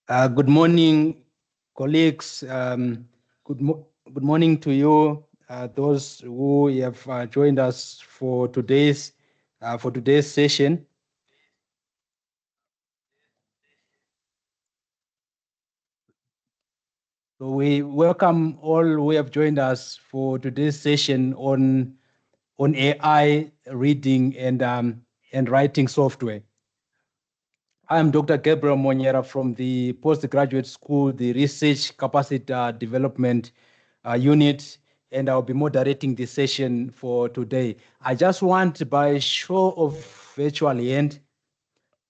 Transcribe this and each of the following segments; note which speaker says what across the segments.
Speaker 1: Good morning, colleagues. Good morning to you, those who have joined us for today's session. So we welcome all who have joined us for today's session on AI reading and writing software. I am Dr. Gabriel Monyera from the Postgraduate School, the Research Capacity Development Unit, and I'll be moderating this session for today. I just want, by show of virtual hand,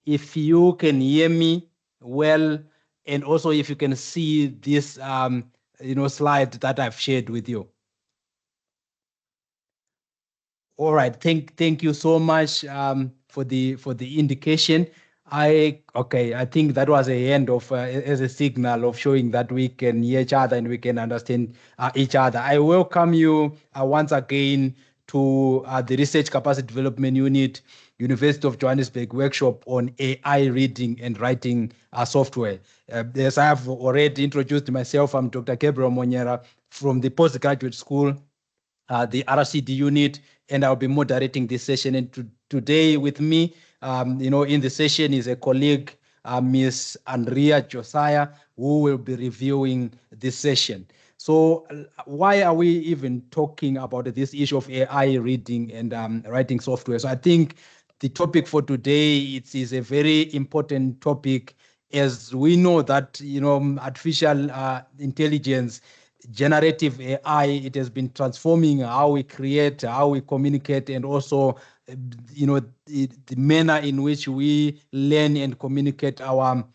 Speaker 1: if you can hear me well, and also if you can see this, slide that I've shared with you. All right, thank you so much for the indication. I think that was a end of as a signal of showing that we can hear each other and we can understand each other. I welcome you once again to the Research Capacity Development Unit, University of Johannesburg workshop on AI reading and writing software. As I have already introduced myself, I'm Dr. Gabriel Monyera from the Postgraduate School, the RCD unit, and I'll be moderating this session. And today with me, in the session is a colleague, Miss Andrea Josiah, who will be reviewing this session. So why are we even talking about this issue of AI reading and writing software? So I think the topic for today is a very important topic, as we know that artificial intelligence, generative AI, it has been transforming how we create, how we communicate, and also, the manner in which we learn and communicate our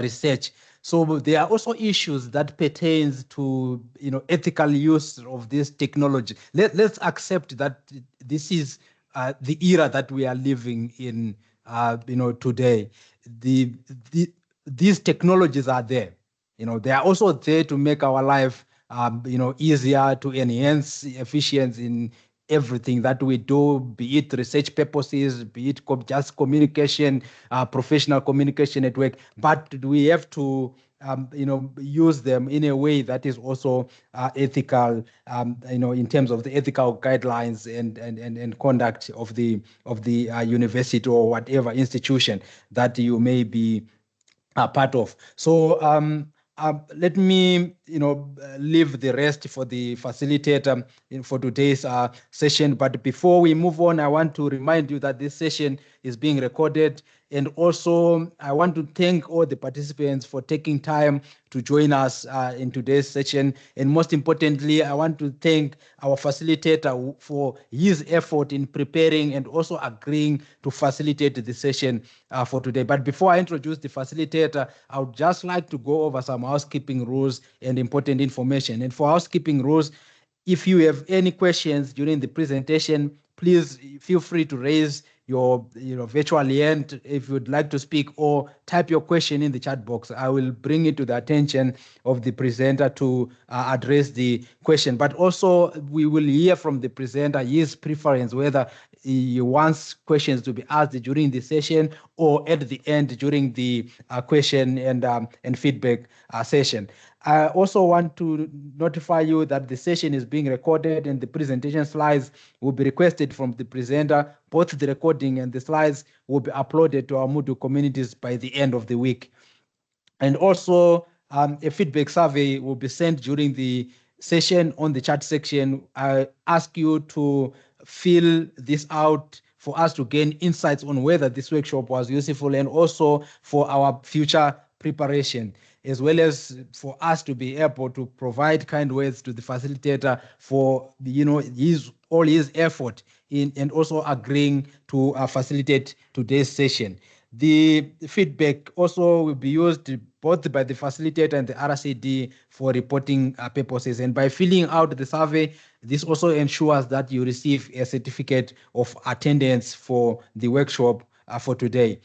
Speaker 1: research. So there are also issues that pertains to ethical use of this technology. Let's accept that this is the era that we are living in. Today, the, the these technologies are there. They are also there to make our life easier, to enhance efficiency in everything that we do, be it research purposes, be it just communication, professional communication at work. But we have to use them in a way that is also ethical, in terms of the ethical guidelines and conduct of the university or whatever institution that you may be part of. So let me, leave the rest for the facilitator for today's session. But before we move on, I want to remind you that this session is being recorded. And also, I want to thank all the participants for taking time to join us in today's session. And most importantly, I want to thank our facilitator for his effort in preparing and also agreeing to facilitate the session for today. But before I introduce the facilitator, I would just like to go over some housekeeping rules and important information. And for housekeeping rules, if you have any questions during the presentation, please feel free to raise your virtual hand if you'd like to speak, or type your question in the chat box. I will bring it to the attention of the presenter to address the question. But also, we will hear from the presenter his preference, whether he wants questions to be asked during the session or at the end during the question and feedback session. I also want to notify you that the session is being recorded and the presentation slides will be requested from the presenter. Both the recording and the slides will be uploaded to our Moodle communities by the end of the week. And also, a feedback survey will be sent during the session on the chat section. I ask you to fill this out for us to gain insights on whether this workshop was useful, and also for our future preparation, as well as for us to be able to provide kind words to the facilitator for all his effort in and also agreeing to facilitate today's session. The feedback also will be used both by the facilitator and the RCD for reporting purposes. And by filling out the survey, this also ensures that you receive a certificate of attendance for the workshop for today.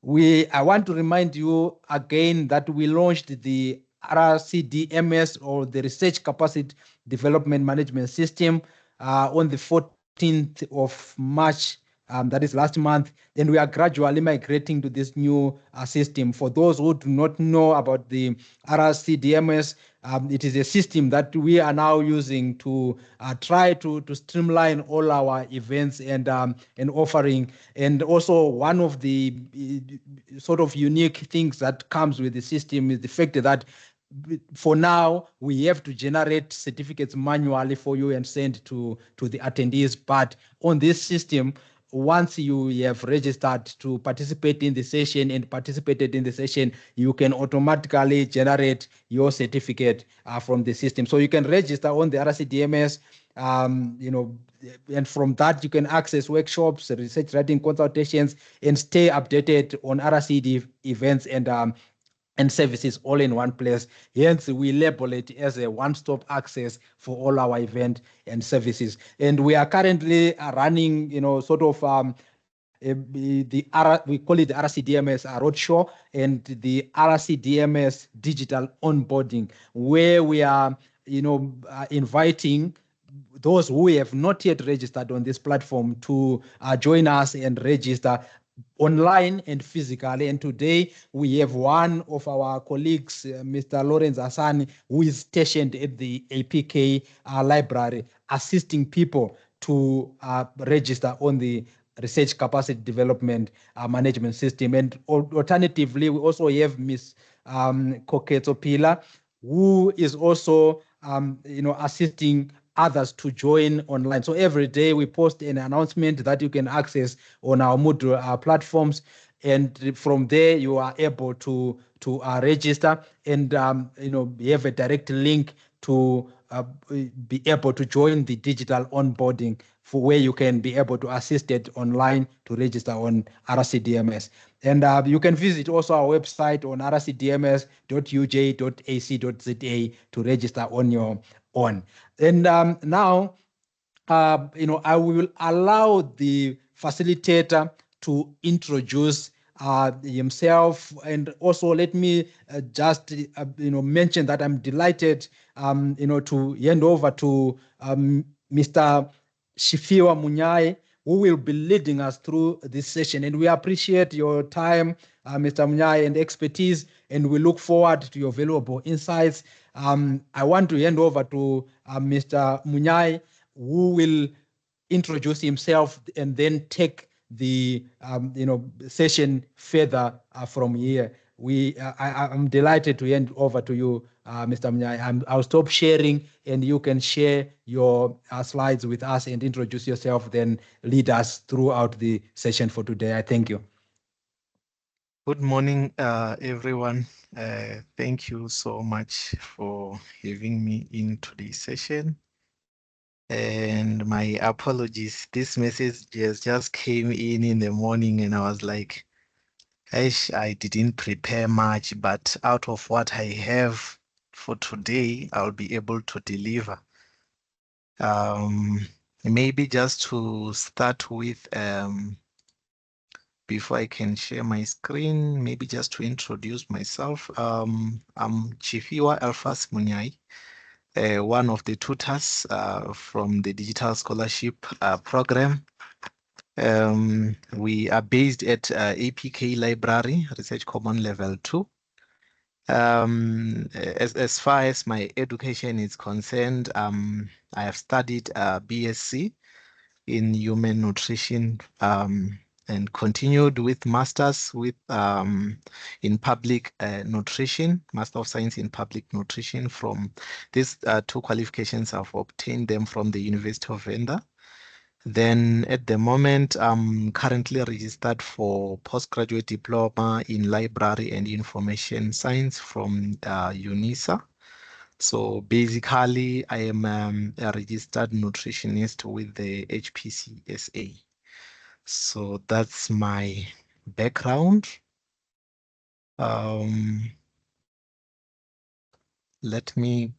Speaker 1: I want to remind you again that we launched the RCDMS, or the Research Capacity Development Management System, on the 14th of March that is last month, and we are gradually migrating to this new system. For those who do not know about the RCDMS, it is a system that we are now using to try to streamline all our events and offering. And also, one of the sort of unique things that comes with the system is the fact that for now we have to generate certificates manually for you and send to the attendees. But on this system, once you have registered to participate in the session and participated in the session, you can automatically generate your certificate from the system. So you can register on the RCDMS, and from that you can access workshops, research writing consultations, and stay updated on RCD events and services all in one place. Hence, we label it as a one-stop access for all our event and services. And we are currently running, we call it the RCDMS Roadshow and the RCDMS Digital Onboarding, where we are, inviting those who have not yet registered on this platform to join us and register online and physically. And today we have one of our colleagues, Mr. Lawrence Asani, who is stationed at the APK library, assisting people to register on the research capacity development management system. And alternatively, we also have Ms. Koketso Pila, who is also assisting others to join online. So every day we post an announcement that you can access on our Moodle platforms, and from there you are able to register and have a direct link to be able to join the digital onboarding, for where you can be able to assist it online to register on RCDMS. And you can visit also our website on rcdms.uj.ac.za to register on your own. And now, I will allow the facilitator to introduce himself, and also let me just mention that I'm delighted to hand over to Mr. Shifiwa Munyai, who will be leading us through this session. And we appreciate your time, Mr. Munyai, and expertise, and we look forward to your valuable insights. I want to hand over to Mr. Munyai, who will introduce himself and then take the session further from here. I'm delighted to hand over to you, Mr. Munyai. I'll stop sharing, and you can share your slides with us and introduce yourself, then lead us throughout the session for today. I thank you.
Speaker 2: Good morning, everyone. Thank you so much for having me in today's session. And my apologies, this message just came in the morning, and I was like, I didn't prepare much, but out of what I have for today, I'll be able to deliver. Maybe just to start with, before I can share my screen, maybe just to introduce myself. I'm Chifiwa Elphas Munyai, one of the tutors from the Digital Scholarship Program. We are based at APK Library, Research Common Level 2. As far as my education is concerned, I have studied BSc in Human Nutrition and continued with Masters in Public Nutrition, Master of Science in Public Nutrition. From these two qualifications, I've obtained them from the University of Venda. Then at the moment, I'm currently registered for postgraduate diploma in library and information science from UNISA. So basically, I am a registered nutritionist with the HPCSA. So that's my background. Let me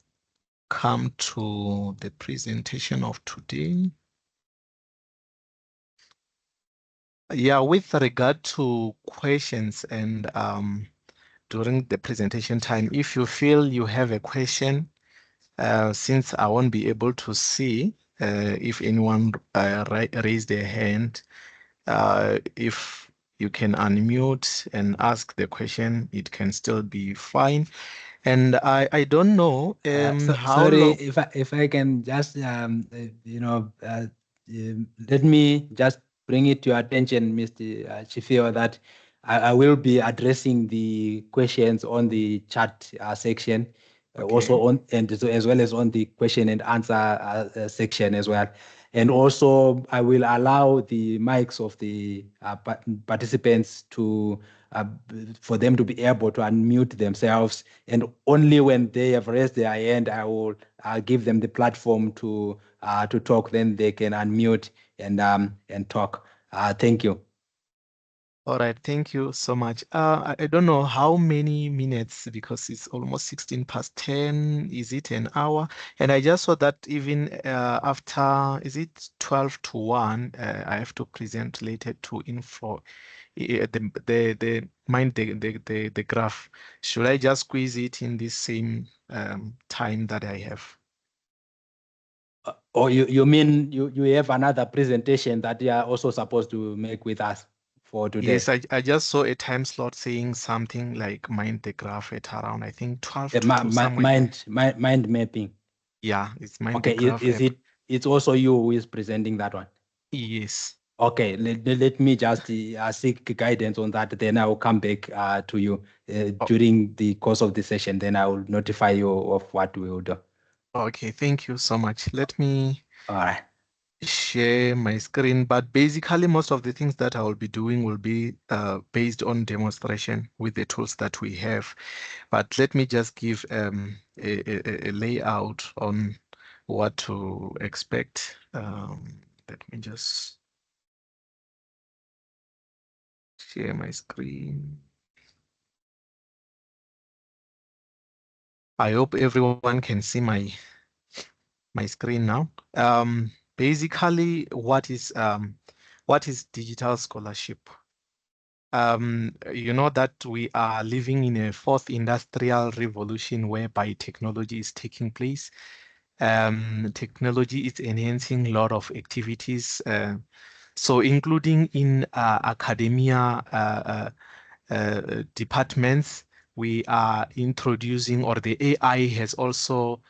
Speaker 2: come to the presentation of today. Yeah, with regard to questions and during the presentation time, if you feel you have a question, since I won't be able to see if anyone raised their hand, If you can unmute and ask the question, it can still be fine. And I don't know how
Speaker 1: sorry,
Speaker 2: long.
Speaker 1: if I can just let me just bring it to your attention, Mr. Chifio, that I will be addressing the questions on the chat section, also on and as well as on the question and answer section as well. And also, I will allow the mics of the participants to for them to be able to unmute themselves, and only when they have raised their hand, I will give them the platform to talk. Then they can unmute and talk. Thank you.
Speaker 2: All right, thank you so much. I don't know how many minutes, because it's almost 16 past 10. Is it an hour? And I just saw that even after, is it 12 to 1, I have to present related to info, the graph. Should I just squeeze it in this same time that I have?
Speaker 1: Or you mean you have another presentation that you are also supposed to make with us for today?
Speaker 2: Yes, I just saw a time slot saying something like mind the graph at around, I think 12 to 2 somewhere.
Speaker 1: Mind mapping.
Speaker 2: Yeah, it's mind the
Speaker 1: Okay,
Speaker 2: graph
Speaker 1: is
Speaker 2: app.
Speaker 1: it? It's also you who is presenting that one.
Speaker 2: Yes.
Speaker 1: Okay, let me just seek guidance on that. Then I will come back to you during the course of the session. Then I will notify you of what we will do.
Speaker 2: Okay, thank you so much. Let me
Speaker 1: All right.
Speaker 2: share my screen, but basically most of the things that I will be doing will be based on demonstration with the tools that we have. But let me just give a layout on what to expect. Let me just share my screen. I hope everyone can see my screen now. Basically, what is digital scholarship? You know that we are living in a fourth industrial revolution whereby technology is taking place. Technology is enhancing a lot of activities, so including in academia departments, we are introducing, or the AI has also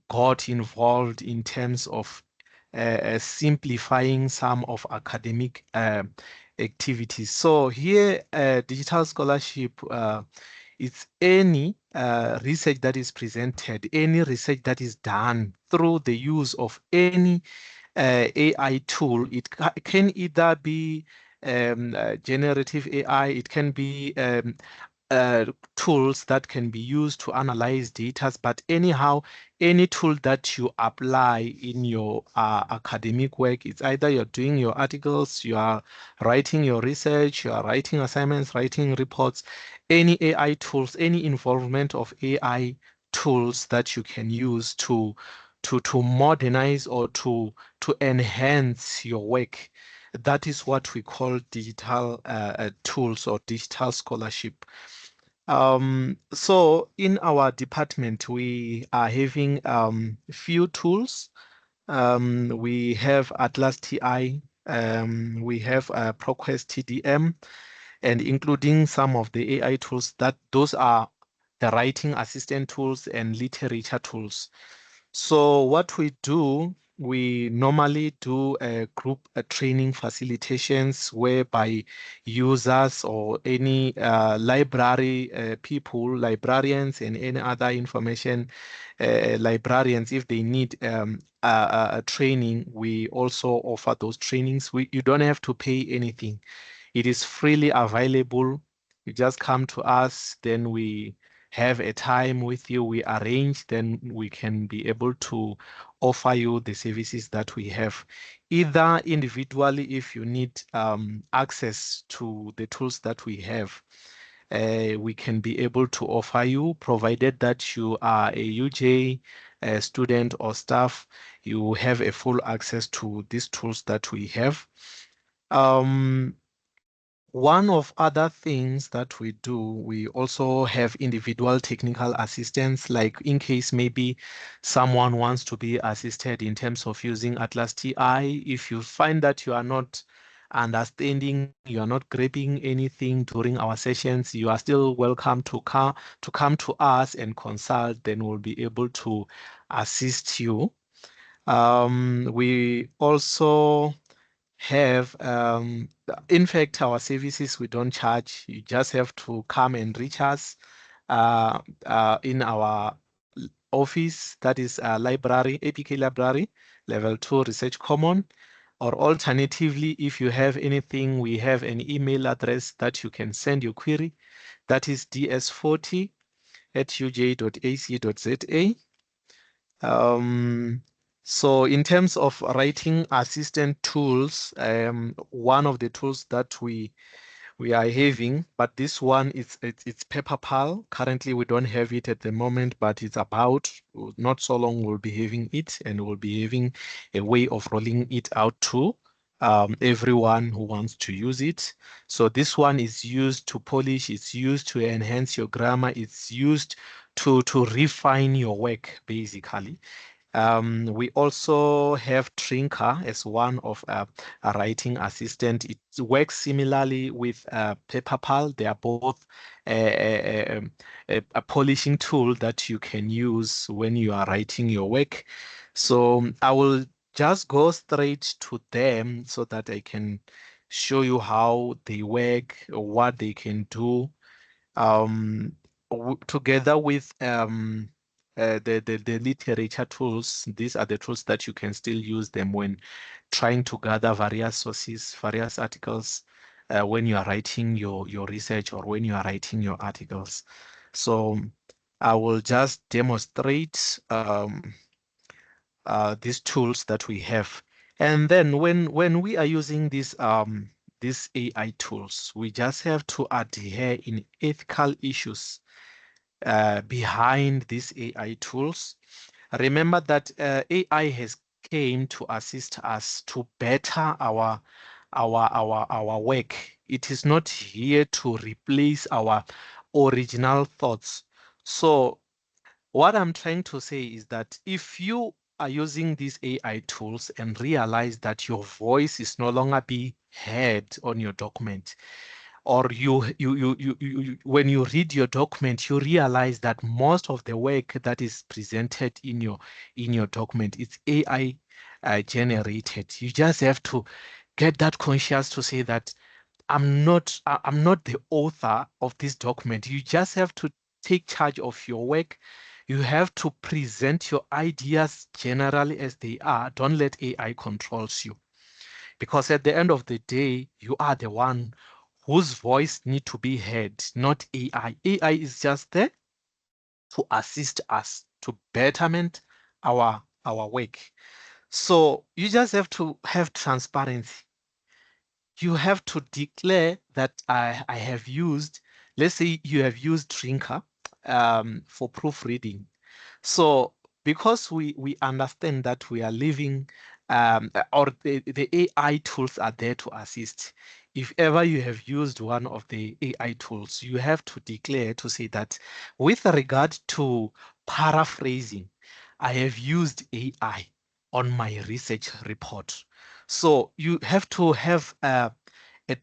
Speaker 2: got involved in terms of simplifying some of academic activities. So here, digital scholarship is any research that is presented, any research that is done through the use of any AI tool. It can either be generative AI, it can be tools that can be used to analyze data, but anyhow, any tool that you apply in your academic work, it's either you're doing your articles, you are writing your research, you are writing assignments, writing reports, any AI tools, any involvement of AI tools that you can use to modernize or to enhance your work. That is what we call digital tools or digital scholarship. So in our department, we are having few tools. We have Atlas TI, we have ProQuest TDM, and including some of the AI tools, that those are the writing assistant tools and literature tools. So what we do, we normally do a group training facilitations whereby users or any library people, librarians and any other information librarians, if they need a training, we also offer those trainings. You don't have to pay anything. It is freely available. You just come to us, then we have a time with you, we arrange, then we can be able to offer you the services that we have. Either individually, if you need access to the tools that we have, we can be able to offer you, provided that you are a UJ student or staff, you have a full access to these tools that we have. One of other things that we do, we also have individual technical assistance, like in case maybe someone wants to be assisted in terms of using Atlas TI. If you find that you are not understanding, you are not grabbing anything during our sessions, you are still welcome to come to us and consult. Then we'll be able to assist you. We also have, in fact, our services we don't charge. You just have to come and reach us in our office, that is library, APK Library, Level 2 Research Common. Or alternatively, if you have anything, we have an email address that you can send your query. That is ds40@uj.ac.za. So in terms of writing assistant tools, one of the tools that we are having, but this one it's PaperPal. Currently, we don't have it at the moment, but it's about not so long we'll be having it, and we'll be having a way of rolling it out to everyone who wants to use it. So this one is used to polish, it's used to enhance your grammar, it's used to refine your work, basically. We also have Trinker as one of a writing assistant. It works similarly with PaperPal. They are both a polishing tool that you can use when you are writing your work. So I will just go straight to them so that I can show you how they work, what they can do. Together with the literature tools, these are the tools that you can still use them when trying to gather various sources, various articles, when you are writing your research or when you are writing your articles. So I will just demonstrate these tools that we have. And then when we are using these AI tools, we just have to adhere in ethical issues behind these AI tools. Remember that AI has came to assist us to better our work. It is not here to replace our original thoughts. So what I'm trying to say is that if you are using these AI tools and realize that your voice is no longer being heard on your document, or when you read your document, you realize that most of the work that is presented in your document is AI generated. You just have to get that conscious to say that I'm not the author of this document. You just have to take charge of your work. You have to present your ideas generally as they are. Don't let AI controls you. Because at the end of the day, you are the one whose voice need to be heard, not AI. AI is just there to assist us to betterment our work. So you just have to have transparency. You have to declare that I have used, let's say you have used Trinker for proofreading. So because we understand that we are living or the AI tools are there to assist. If ever you have used one of the AI tools, you have to declare to say that with regard to paraphrasing, I have used AI on my research report. So you have to have a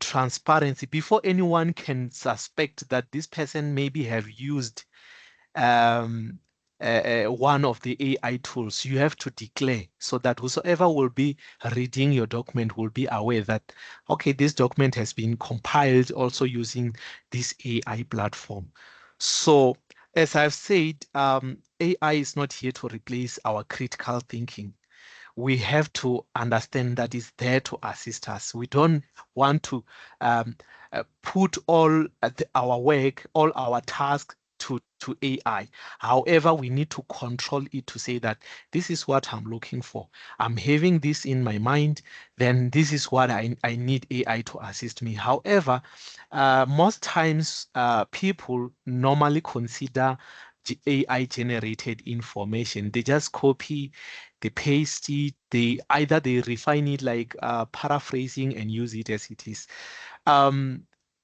Speaker 2: transparency before anyone can suspect that this person maybe have used um, one of the AI tools. You have to declare so that whosoever will be reading your document will be aware that, okay, this document has been compiled also using this AI platform. So as I've said, AI is not here to replace our critical thinking. We have to understand that it's there to assist us. We don't want to put all our work, all our tasks to AI. However, we need to control it to say that this is what I'm looking for. I'm having this in my mind, then this is what I need AI to assist me. However, most times people normally consider AI generated information. They just copy, they paste it, they either they refine it like paraphrasing and use it as it is.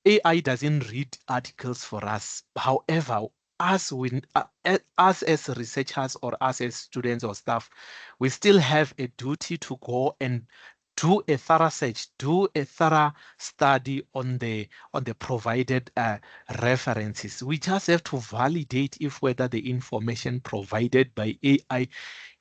Speaker 2: AI doesn't read articles for us. However, us as researchers or us as students or staff, we still have a duty to go and do a thorough search, do a thorough study on the provided references. We just have to validate if whether the information provided by AI,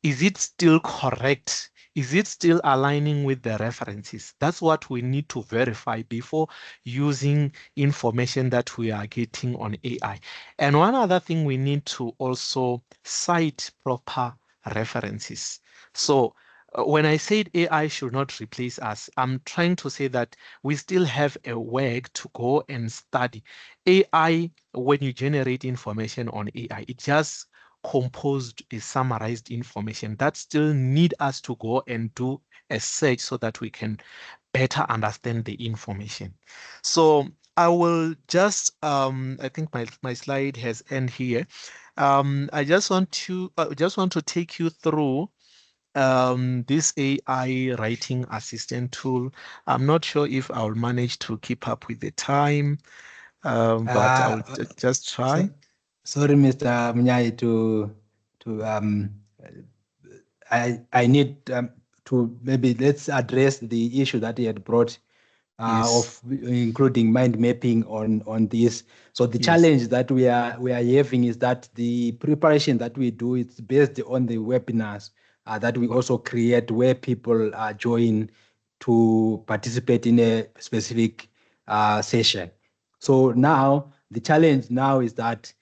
Speaker 2: is it still correct? Is it still aligning with the references? That's what we need to verify before using information that we are getting on AI. And one other thing, we need to also cite proper references. So when I said AI should not replace us, I'm trying to say that we still have a work to go and study. AI, when you generate information on AI, it just composed a summarized information that still need us to go and do a search so that we can better understand the information. So I will just I think my slide has end here. I just want to take you through this AI writing assistant tool. I'm not sure if I'll manage to keep up with the time, but I'll just try.
Speaker 1: Sorry, Mr. Mnyai, I need to maybe let's address the issue that he had brought of including mind mapping on this. So the challenge that we are having is that the preparation that we do, it's based on the webinars that we also create where people join to participate in a specific session. So now the challenge now is that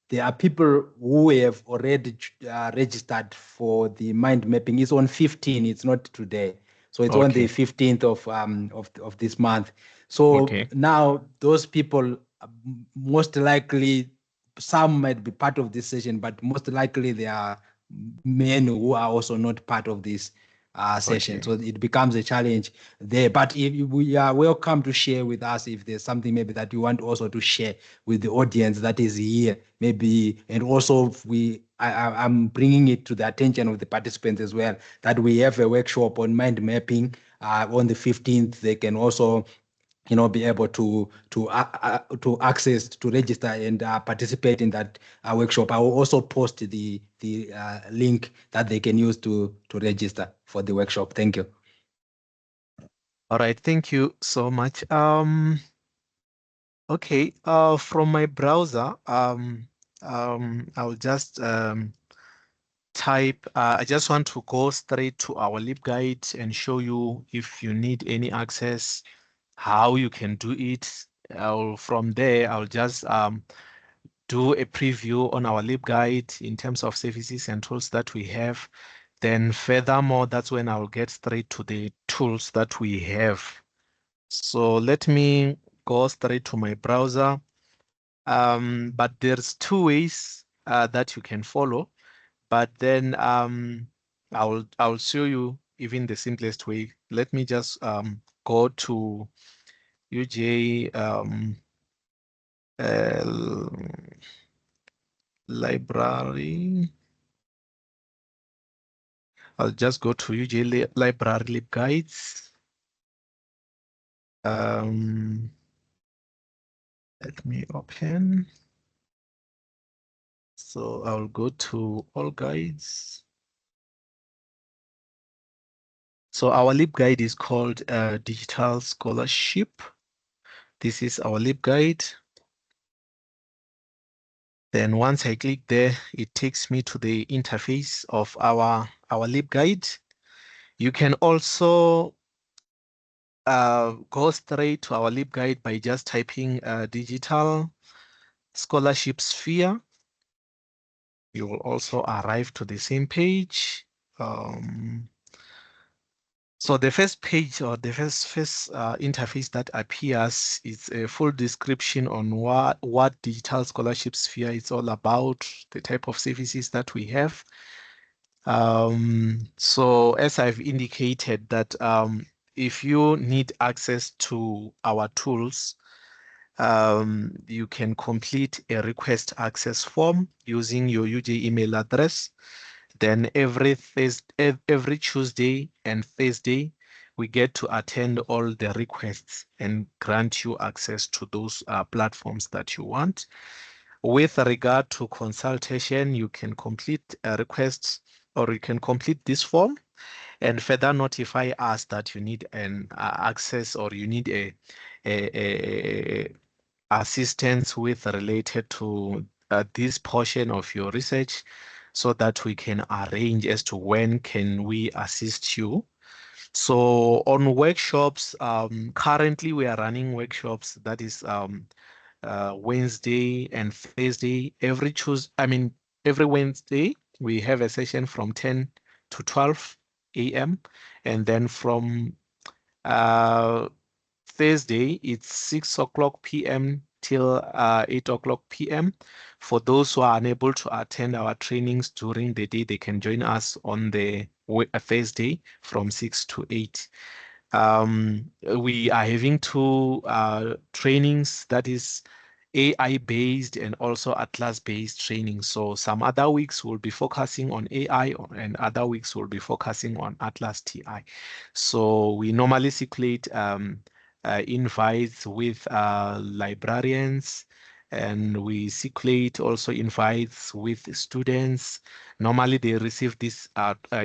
Speaker 1: there are people who have already registered for the mind mapping. It's on 15. It's not today. So it's on the 15th of this month. So now those people, most likely, some might be part of this session, but most likely there are men who are also not part of this session. So it becomes a challenge there. But if we are welcome to share with us if there's something maybe that you want also to share with the audience that is here, maybe, and also I'm bringing it to the attention of the participants as well that we have a workshop on mind mapping on the 15th. They can also be able to access, to register and participate in that workshop. I will also post the link that they can use to register for the workshop. Thank you.
Speaker 2: All right, thank you so much. Okay, from my browser, I'll just type. I just want to go straight to our LibGuide and show you if you need any access, how you can do it. From there, I'll just do a preview on our LibGuide in terms of services and tools that we have. Then furthermore, that's when I'll get straight to the tools that we have. So let me go straight to my browser. But there's two ways that you can follow. But then I'll show you even the simplest way. Let me just go to UJ library. I'll just go to UJ library LibGuides. Let me open. So I'll go to all guides. So our LibGuide is called Digital Scholarship. This is our LibGuide. Then once I click there, it takes me to the interface of our LibGuide. You can also go straight to our LibGuide by just typing Digital Scholarship Sphere. You will also arrive to the same page. So the first page or the first interface that appears is a full description on what Digital Scholarship Sphere is all about, the type of services that we have. So as I've indicated that if you need access to our tools, you can complete a request access form using your UJ email address. Then every Tuesday and Thursday, we get to attend all the requests and grant you access to those platforms that you want. With regard to consultation, you can complete requests or you can complete this form. and further notify us that you need an access or you need a assistance with related to this portion of your research, so that we can arrange as to when can we assist you. So on workshops, currently we are running workshops that is Wednesday and Thursday. Every Wednesday we have a session from 10 to 12 a.m. and then from Thursday it's 6 o'clock p.m. till 8 o'clock p.m. For those who are unable to attend our trainings during the day, they can join us on the Thursday from 6 to 8. We are having two trainings, that is AI based and also Atlas based training. So some other weeks will be focusing on AI and other weeks will be focusing on Atlas TI. So we normally circulate invites with librarians, and we circulate also invites with students. Normally they receive these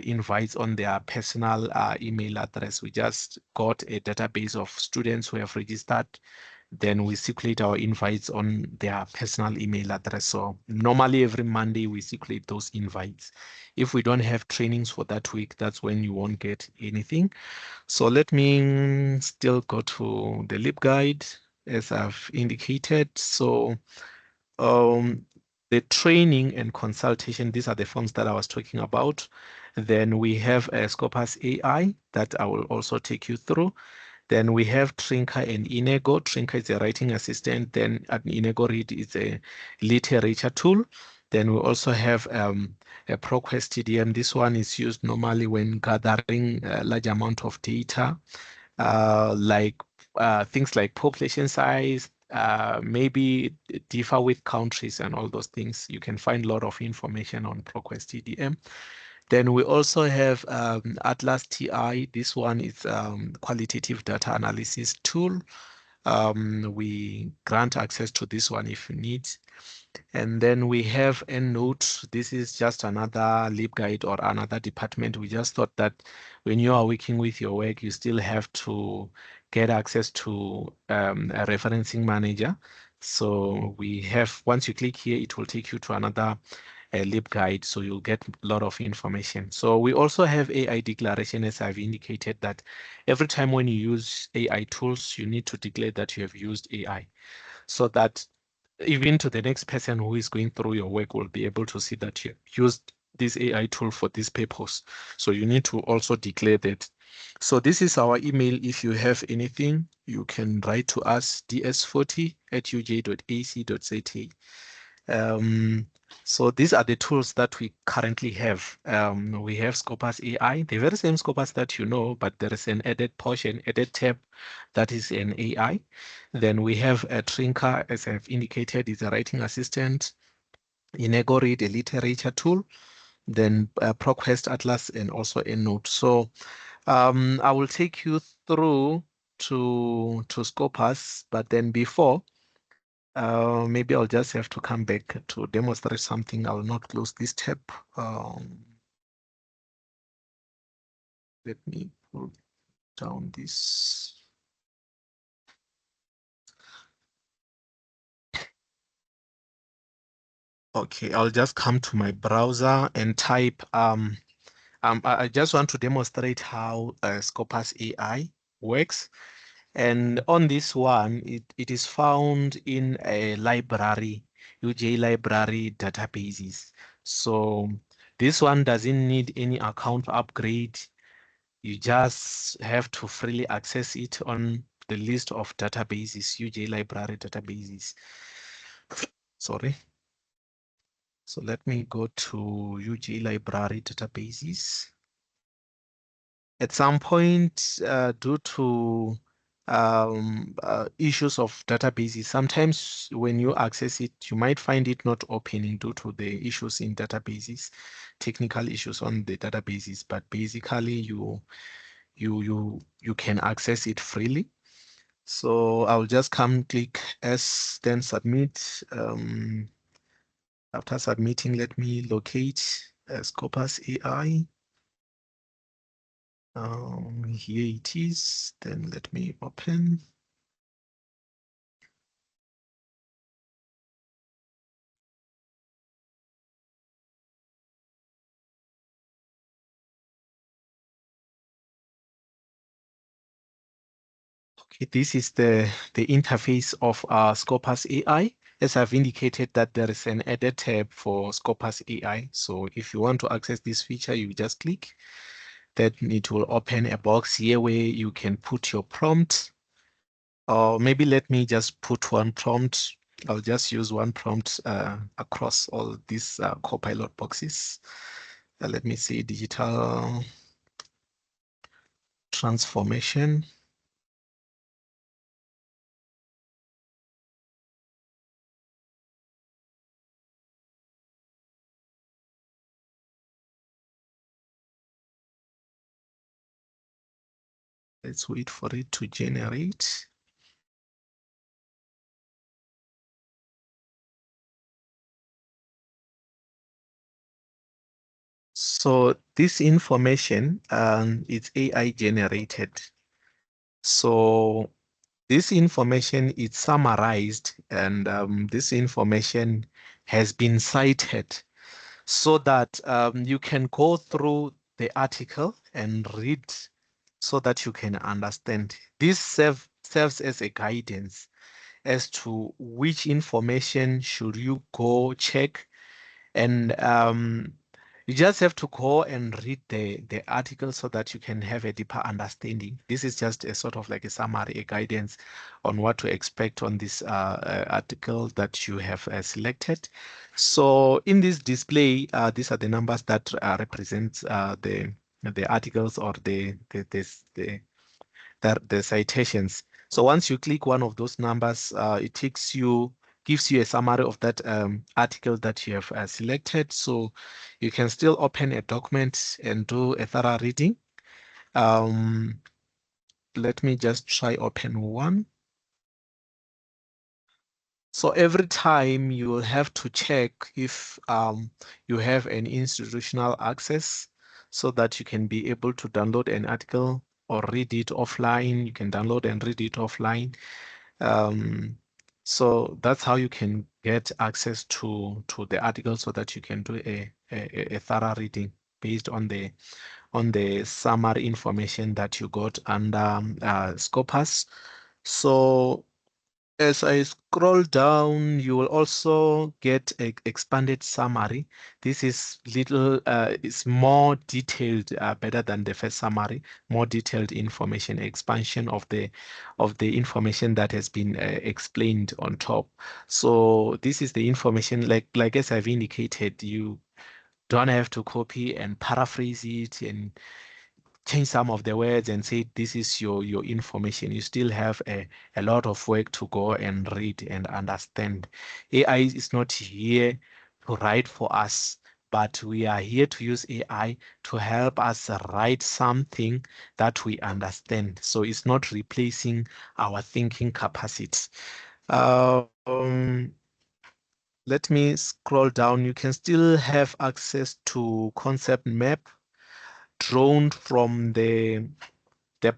Speaker 2: invites on their personal email address. We just got a database of students who have registered, then we circulate our invites on their personal email address. So normally every Monday we circulate those invites. If we don't have trainings for that week, that's when you won't get anything. So let me still go to the LibGuide as I've indicated. So the training and consultation, these are the forms that I was talking about. Then we have a Scopus AI that I will also take you through. Then we have Trinker and Inego. Trinker is a writing assistant. Then Inego Read is a literature tool. Then we also have a ProQuest TDM. This one is used normally when gathering a large amount of data, like things like population size, maybe differ with countries and all those things. You can find a lot of information on ProQuest TDM. Then we also have Atlas TI. This one is qualitative data analysis tool. We grant access to this one if you need. And then we have EndNote. This is just another LibGuide or another department. We just thought that when you are working with your work, you still have to get access to a referencing manager. So we have, once you click here, it will take you to another LibGuide. So you'll get a lot of information. So we also have AI declaration, as I've indicated, that every time when you use AI tools, you need to declare that you have used AI, so that even to the next person who is going through your work will be able to see that you used this AI tool for this purpose. So you need to also declare that. So this is our email. If you have anything, you can write to us, ds40@uj.ac.za. So these are the tools that we currently have. We have Scopus AI, the very same Scopus that you know, but there is an added portion, added tab that is an AI. Then we have a Trinker, as I've indicated, is a writing assistant. Inego Read, a literature tool. Then ProQuest Atlas and also EndNote. So I will take you through to Scopus, but then before, maybe I'll just have to come back to demonstrate something. I will not close this tab. Let me pull down this. Okay, I'll just come to my browser and type. I just want to demonstrate how Scopus AI works. And on this one, it is found in a library, UJ library databases. So this one doesn't need any account upgrade. You just have to freely access it on the list of databases, UJ library databases. Sorry. So let me go to UJ library databases. At some point, due to issues of databases, sometimes when you access it, you might find it not opening due to the issues in databases, technical issues on the databases. But basically, you can access it freely. So I'll just come click S, then submit. After submitting, let me locate Scopus AI. Here it is. Then let me open. Okay, this is the interface of Scopus AI. As I've indicated that there is an edit tab for Scopus AI. So if you want to access this feature, you just click. Then it will open a box here where you can put your prompt. Or maybe let me just put one prompt. I'll just use one prompt across all these Copilot boxes. Let me see, digital transformation. Let's wait for it to generate. So this information is AI generated. So this information is summarized, and this information has been cited so that you can go through the article and read so that you can understand. This serves as a guidance as to which information should you go check, and you just have to go and read the article so that you can have a deeper understanding. This is just a sort of like a summary, a guidance on what to expect on this article that you have selected. So in this display, these are the numbers that represent the articles or the citations. So once you click one of those numbers, it gives you a summary of that article that you have selected. So you can still open a document and do a thorough reading. Let me just try open one. So every time you will have to check if you have an institutional access so that you can be able to download an article or read it offline. You can download and read it offline. Um, so that's how you can get access to the article so that you can do a thorough reading based on the summary information that you got under Scopus. So as I scroll down, you will also get an expanded summary. This is it's more detailed, better than the first summary, more detailed information, expansion of the information that has been explained on top. So this is the information, like as I've indicated, you don't have to copy and paraphrase it and change some of the words and say this is your information. You still have a lot of work to go and read and understand. AI is not here to write for us, but we are here to use AI to help us write something that we understand. So it's not replacing our thinking capacity. Um, Let me scroll down. You can still have access to concept map drawn from the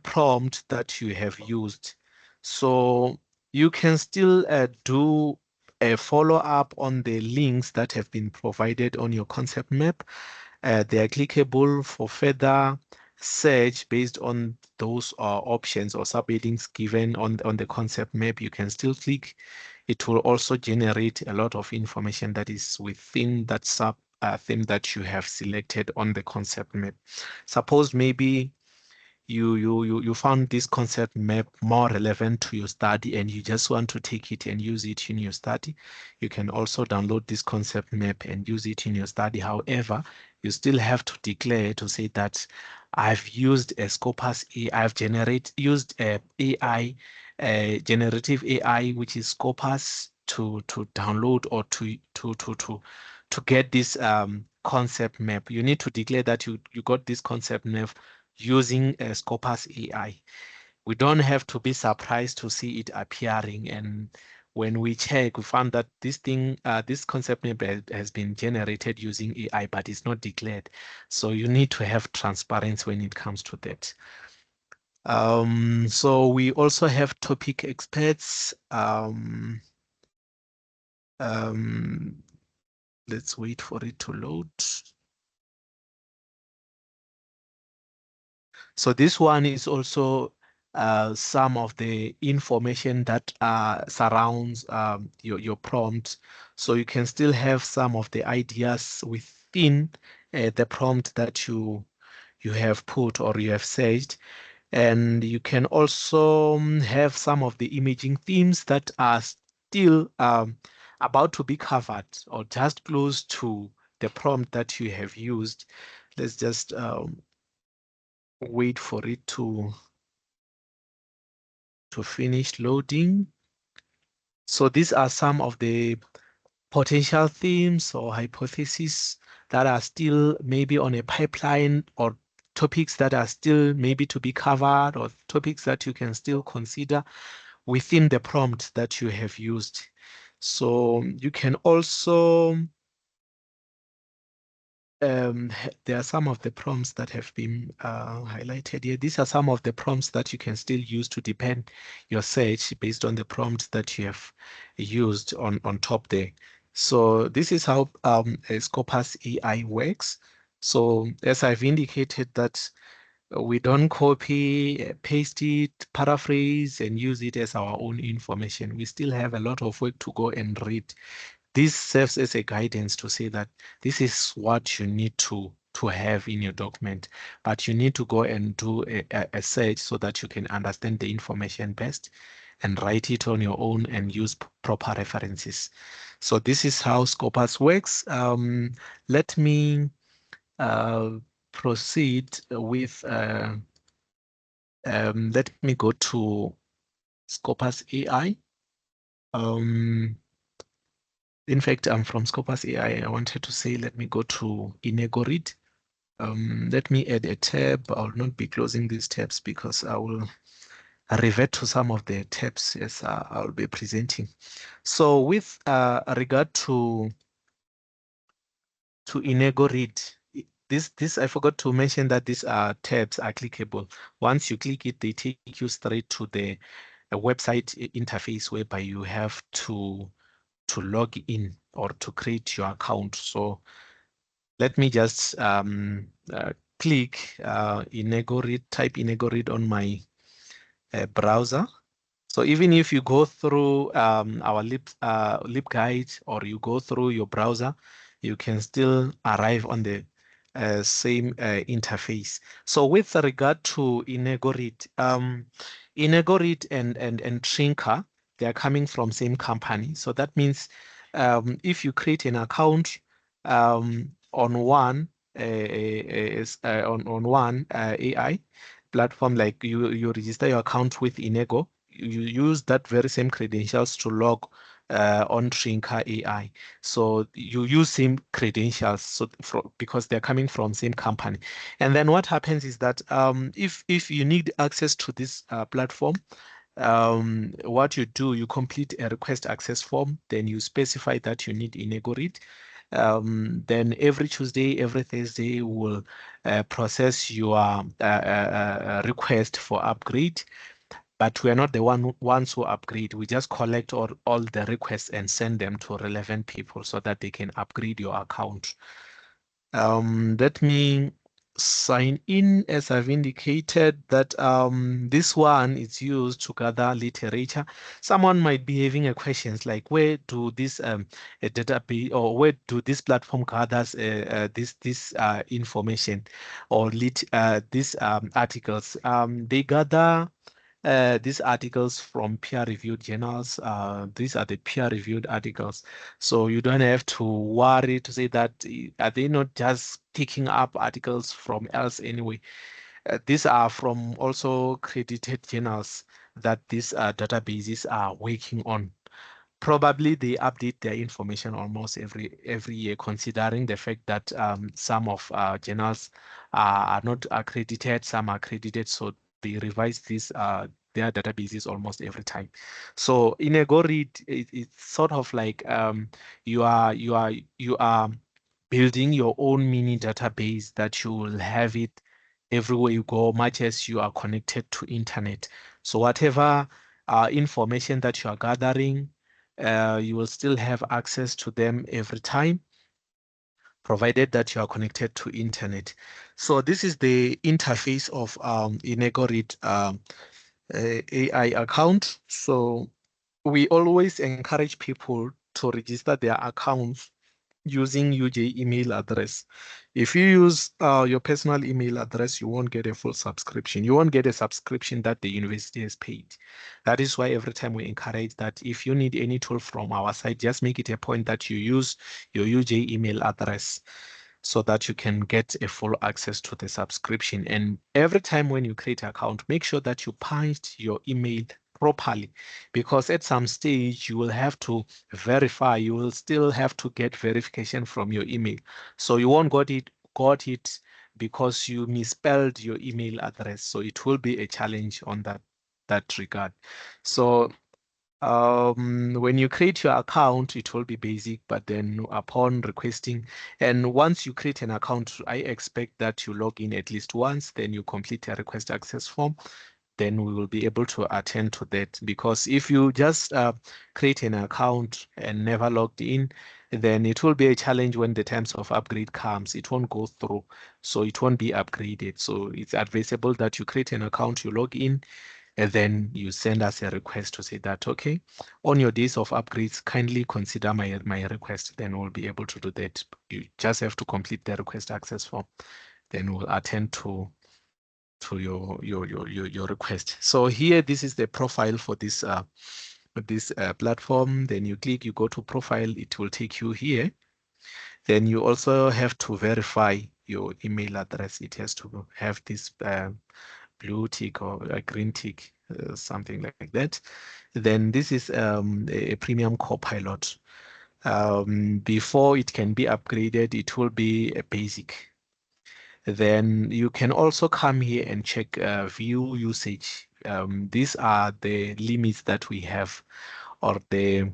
Speaker 2: prompt that you have used. So you can still do a follow-up on the links that have been provided on your concept map. They are clickable for further search based on those options or subheadings given on the concept map. You can still click. It will also generate a lot of information that is within that sub theme that you have selected on the concept map. Suppose maybe you found this concept map more relevant to your study and you just want to take it and use it in your study, you can also download this concept map and use it in your study. However, you still have to declare to say that I've used a Scopus AI, I've used a AI, generative AI, which is Scopus to download or to get this concept map. You need to declare that you got this concept map using Scopus AI. We don't have to be surprised to see it appearing, and when we check, we found that this thing, this concept name has been generated using AI, but it's not declared. So you need to have transparency when it comes to that. So we also have topic experts. Let's wait for it to load. So this one is also some of the information that surrounds your prompt. So you can still have some of the ideas within the prompt that you have put or you have searched. And you can also have some of the imaging themes that are still about to be covered or just close to the prompt that you have used. Let's just wait for it to finish loading. So these are some of the potential themes or hypotheses that are still maybe on a pipeline, or topics that are still maybe to be covered, or topics that you can still consider within the prompt that you have used. So you can also there are some of the prompts that have been highlighted here. These are some of the prompts that you can still use to depend your search based on the prompt that you have used on top there. So this is how Scopus AI works. So as I've indicated that we don't copy, paste it, paraphrase, and use it as our own information. We still have a lot of work to go and read. This serves as a guidance to say that this is what you need to have in your document, but you need to go and do a search so that you can understand the information best and write it on your own and use proper references. So this is how Scopus works. Let me proceed with, let me go to Scopus AI. In fact, I'm from Scopus AI. I wanted to say, let me go to Inegoread. Let me add a tab. I'll not be closing these tabs because I will revert to some of the tabs as I'll be presenting. So with regard to Inegoread, this I forgot to mention that these tabs are clickable. Once you click it, they take you straight to the website interface whereby you have to log in or to create your account. So let me just click Inegoread, type Inegoread on my browser. So even if you go through our LibGuide, or you go through your browser, you can still arrive on the same interface. So with regard to Inegoread, Inegoread and Trinka, they are coming from same company. So that means if you create an account on one AI platform, like you register your account with Inego, you use that very same credentials to log on Trinka AI. So you use same credentials, so because they're coming from same company. And then what happens is that if you need access to this platform, what you do, you complete a request access form, then you specify that you need Inegoread. Then every Tuesday, every Thursday, we'll process your request for upgrade. But we are not the ones who upgrade. We just collect all the requests and send them to relevant people so that they can upgrade your account. Let me sign in. As I've indicated that this one is used to gather literature. Someone might be having a questions like, where do this database, or where do this platform gathers this information, or these articles? They gather these articles from peer-reviewed journals. These are the peer-reviewed articles. So you don't have to worry to say that, are they not just picking up articles from else anyway? These are from also credited journals that these databases are working on. Probably they update their information almost every year, considering the fact that some of journals are not accredited, some are accredited, so they revise these their databases almost every time. So in a GoRead, it's sort of like you are building your own mini database that you will have it everywhere you go, much as you are connected to internet. So whatever information that you are gathering, you will still have access to them every time, provided that you are connected to internet. So this is the interface of Inegoread AI account. So we always encourage people to register their accounts using UJ email address. If you use your personal email address, you won't get a full subscription. You won't get a subscription that the university has paid. That is why every time we encourage that if you need any tool from our side, just make it a point that you use your UJ email address so that you can get a full access to the subscription. And every time when you create an account, make sure that you punched your email properly, because at some stage you will have to verify. You will still have to get verification from your email. So you won't got it because you misspelled your email address. So it will be a challenge on that regard. So when you create your account, it will be basic, but then upon requesting, and once you create an account, I expect that you log in at least once, then you complete a request access form, then we will be able to attend to that. Because if you just create an account and never logged in, then it will be a challenge when the times of upgrade comes. It won't go through, so it won't be upgraded. So it's advisable that you create an account, you log in, and then you send us a request to say that, okay, on your days of upgrades, kindly consider my request. Then we'll be able to do that. You just have to complete the request access form. Then we'll attend to your request. So here, this is the profile for this platform. Then you click, you go to profile, it will take you here. Then you also have to verify your email address. It has to have this blue tick or a green tick, something like that. Then this is a premium copilot. Before it can be upgraded, it will be a basic. Then you can also come here and check view usage. These are the limits that we have, or the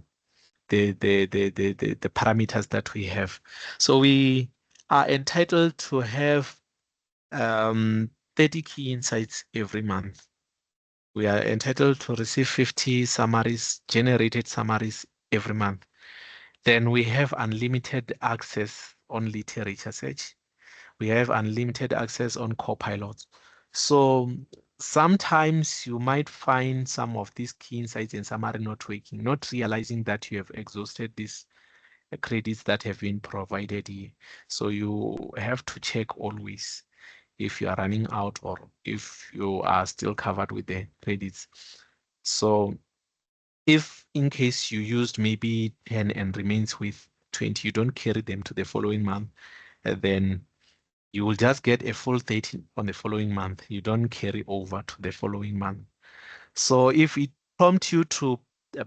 Speaker 2: parameters that we have. So we are entitled to have 30 key insights every month. We are entitled to receive 50 summaries, generated summaries every month. Then we have unlimited access on literature search. We have unlimited access on Copilot. So sometimes you might find some of these key insights and summary not working, not realizing that you have exhausted these credits that have been provided here. So you have to check always if you are running out or if you are still covered with the credits. So if in case you used maybe 10 and remains with 20, you don't carry them to the following month, then you will just get a full 30 on the following month. You don't carry over to the following month. So if it prompts you to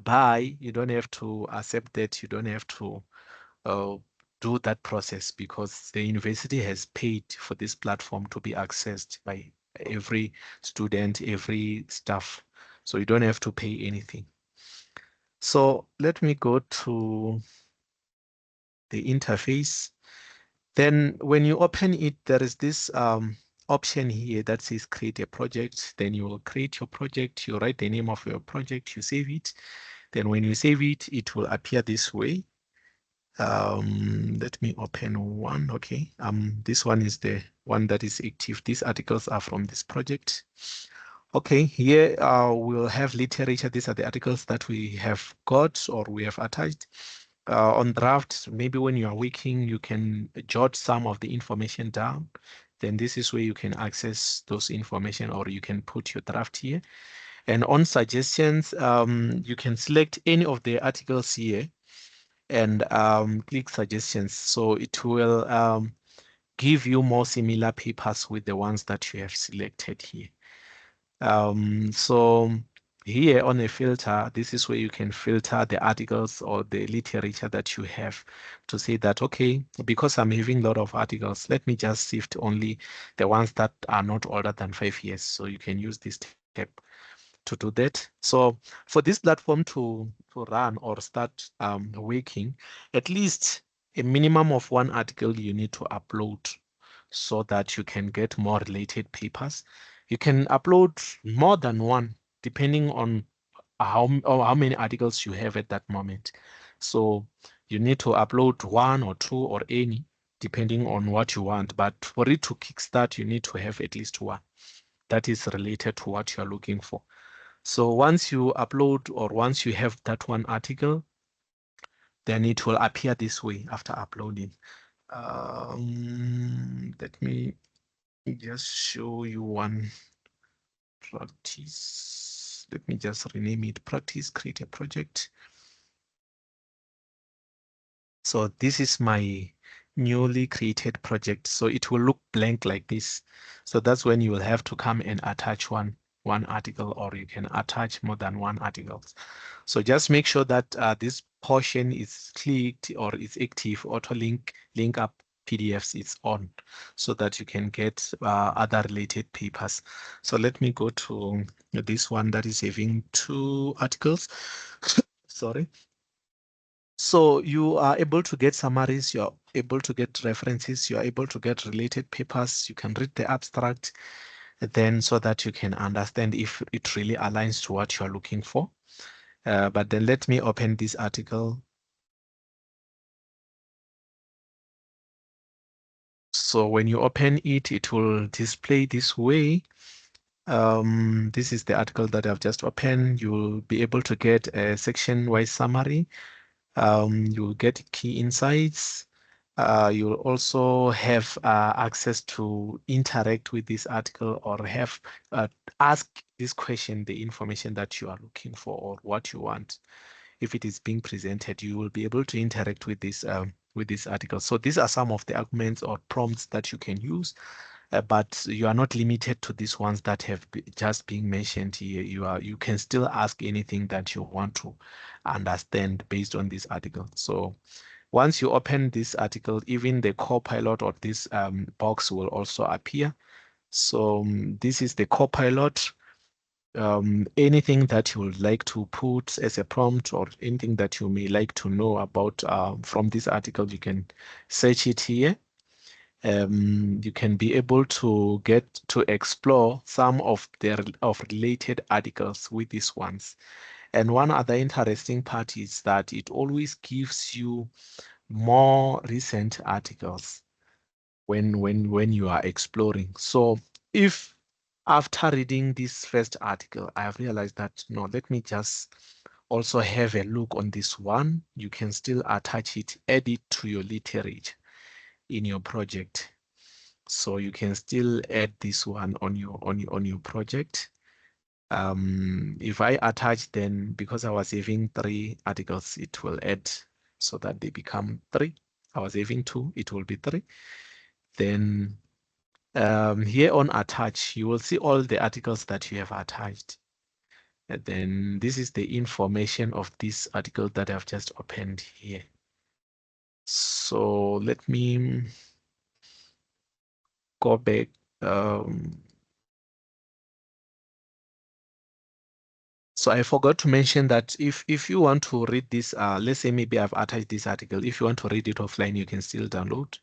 Speaker 2: buy, you don't have to accept that. You don't have to do that process, because the university has paid for this platform to be accessed by every student, every staff. So you don't have to pay anything. So let me go to the interface. Then when you open it, there is this option here that says create a project. Then you will create your project. You write the name of your project, you save it. Then when you save it, it will appear this way. Let me open one. Okay. This one is the one that is active. These articles are from this project. Okay, here we'll have literature. These are the articles that we have got or we have attached. On draft, maybe when you are working, you can jot some of the information down. Then this is where you can access those information, or you can put your draft here. And on suggestions, you can select any of the articles here and click suggestions. So it will give you more similar papers with the ones that you have selected here. So here on a filter, this is where you can filter the articles or the literature that you have to say that, okay, because I'm having a lot of articles, let me just sift only the ones that are not older than 5 years. So you can use this tab. to do that. So for this platform to run or start working, at least a minimum of 1 article you need to upload so that you can get more related papers. You can upload more than one depending on how many articles you have at that moment. So you need to upload 1 or 2 or any depending on what you want. But for it to kickstart, you need to have at least 1 that is related to what you're looking for. So once you upload or once you have that 1 article, then it will appear this way after uploading. Let me just show you one practice. Let me just rename it practice, create a project. So this is my newly created project. So it will look blank like this. So that's when you will have to come and attach one article, or you can attach more than 1 articles. So just make sure that this portion is clicked or is active, auto link up PDFs is on, so that you can get other related papers. So let me go to this one that is having 2 articles. Sorry. So you are able to get summaries, you're able to get references, you're able to get related papers, you can read the abstract, then so that you can understand if it really aligns to what you're looking for. But then let me open this article. So when you open it, it will display this way. This is the article that I've just opened. You will be able to get a section-wise summary. You'll get key insights. You'll also have access to interact with this article or have ask this question, the information that you are looking for or what you want. If it is being presented, you will be able to interact with this article. So these are some of the arguments or prompts that you can use. But you are not limited to these ones that have just been mentioned here. You can still ask anything that you want to understand based on this article. So once you open this article, even the Copilot or this box will also appear. So this is the Copilot. Anything that you would like to put as a prompt or anything that you may like to know about from this article, you can search it here. You can be able to get to explore some of related articles with these ones. And one other interesting part is that it always gives you more recent articles when you are exploring. So if after reading this first article, I have realized that, no, let me just also have a look on this one, you can still attach it, add it to your literature in your project. So you can still add this one on your project. If I attach, then because I was having 3 articles, it will add so that they become 3. I was having 2, it will be 3. Then here on attach, you will see all the articles that you have attached. And then this is the information of this article that I've just opened here. So let me go back. So I forgot to mention that if you want to read this, let's say maybe I've attached this article. If you want to read it offline, you can still download.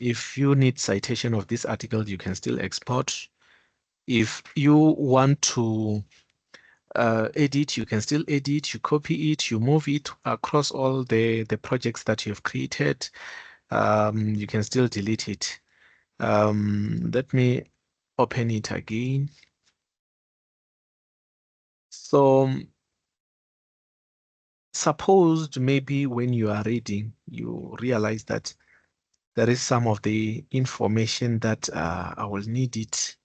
Speaker 2: If you need citation of this article, you can still export. If you want to edit, you can still edit, you copy it, you move it across all the projects that you've created. You can still delete it. Let me open it again. So suppose maybe when you are reading, you realize that there is some of the information that I will need it.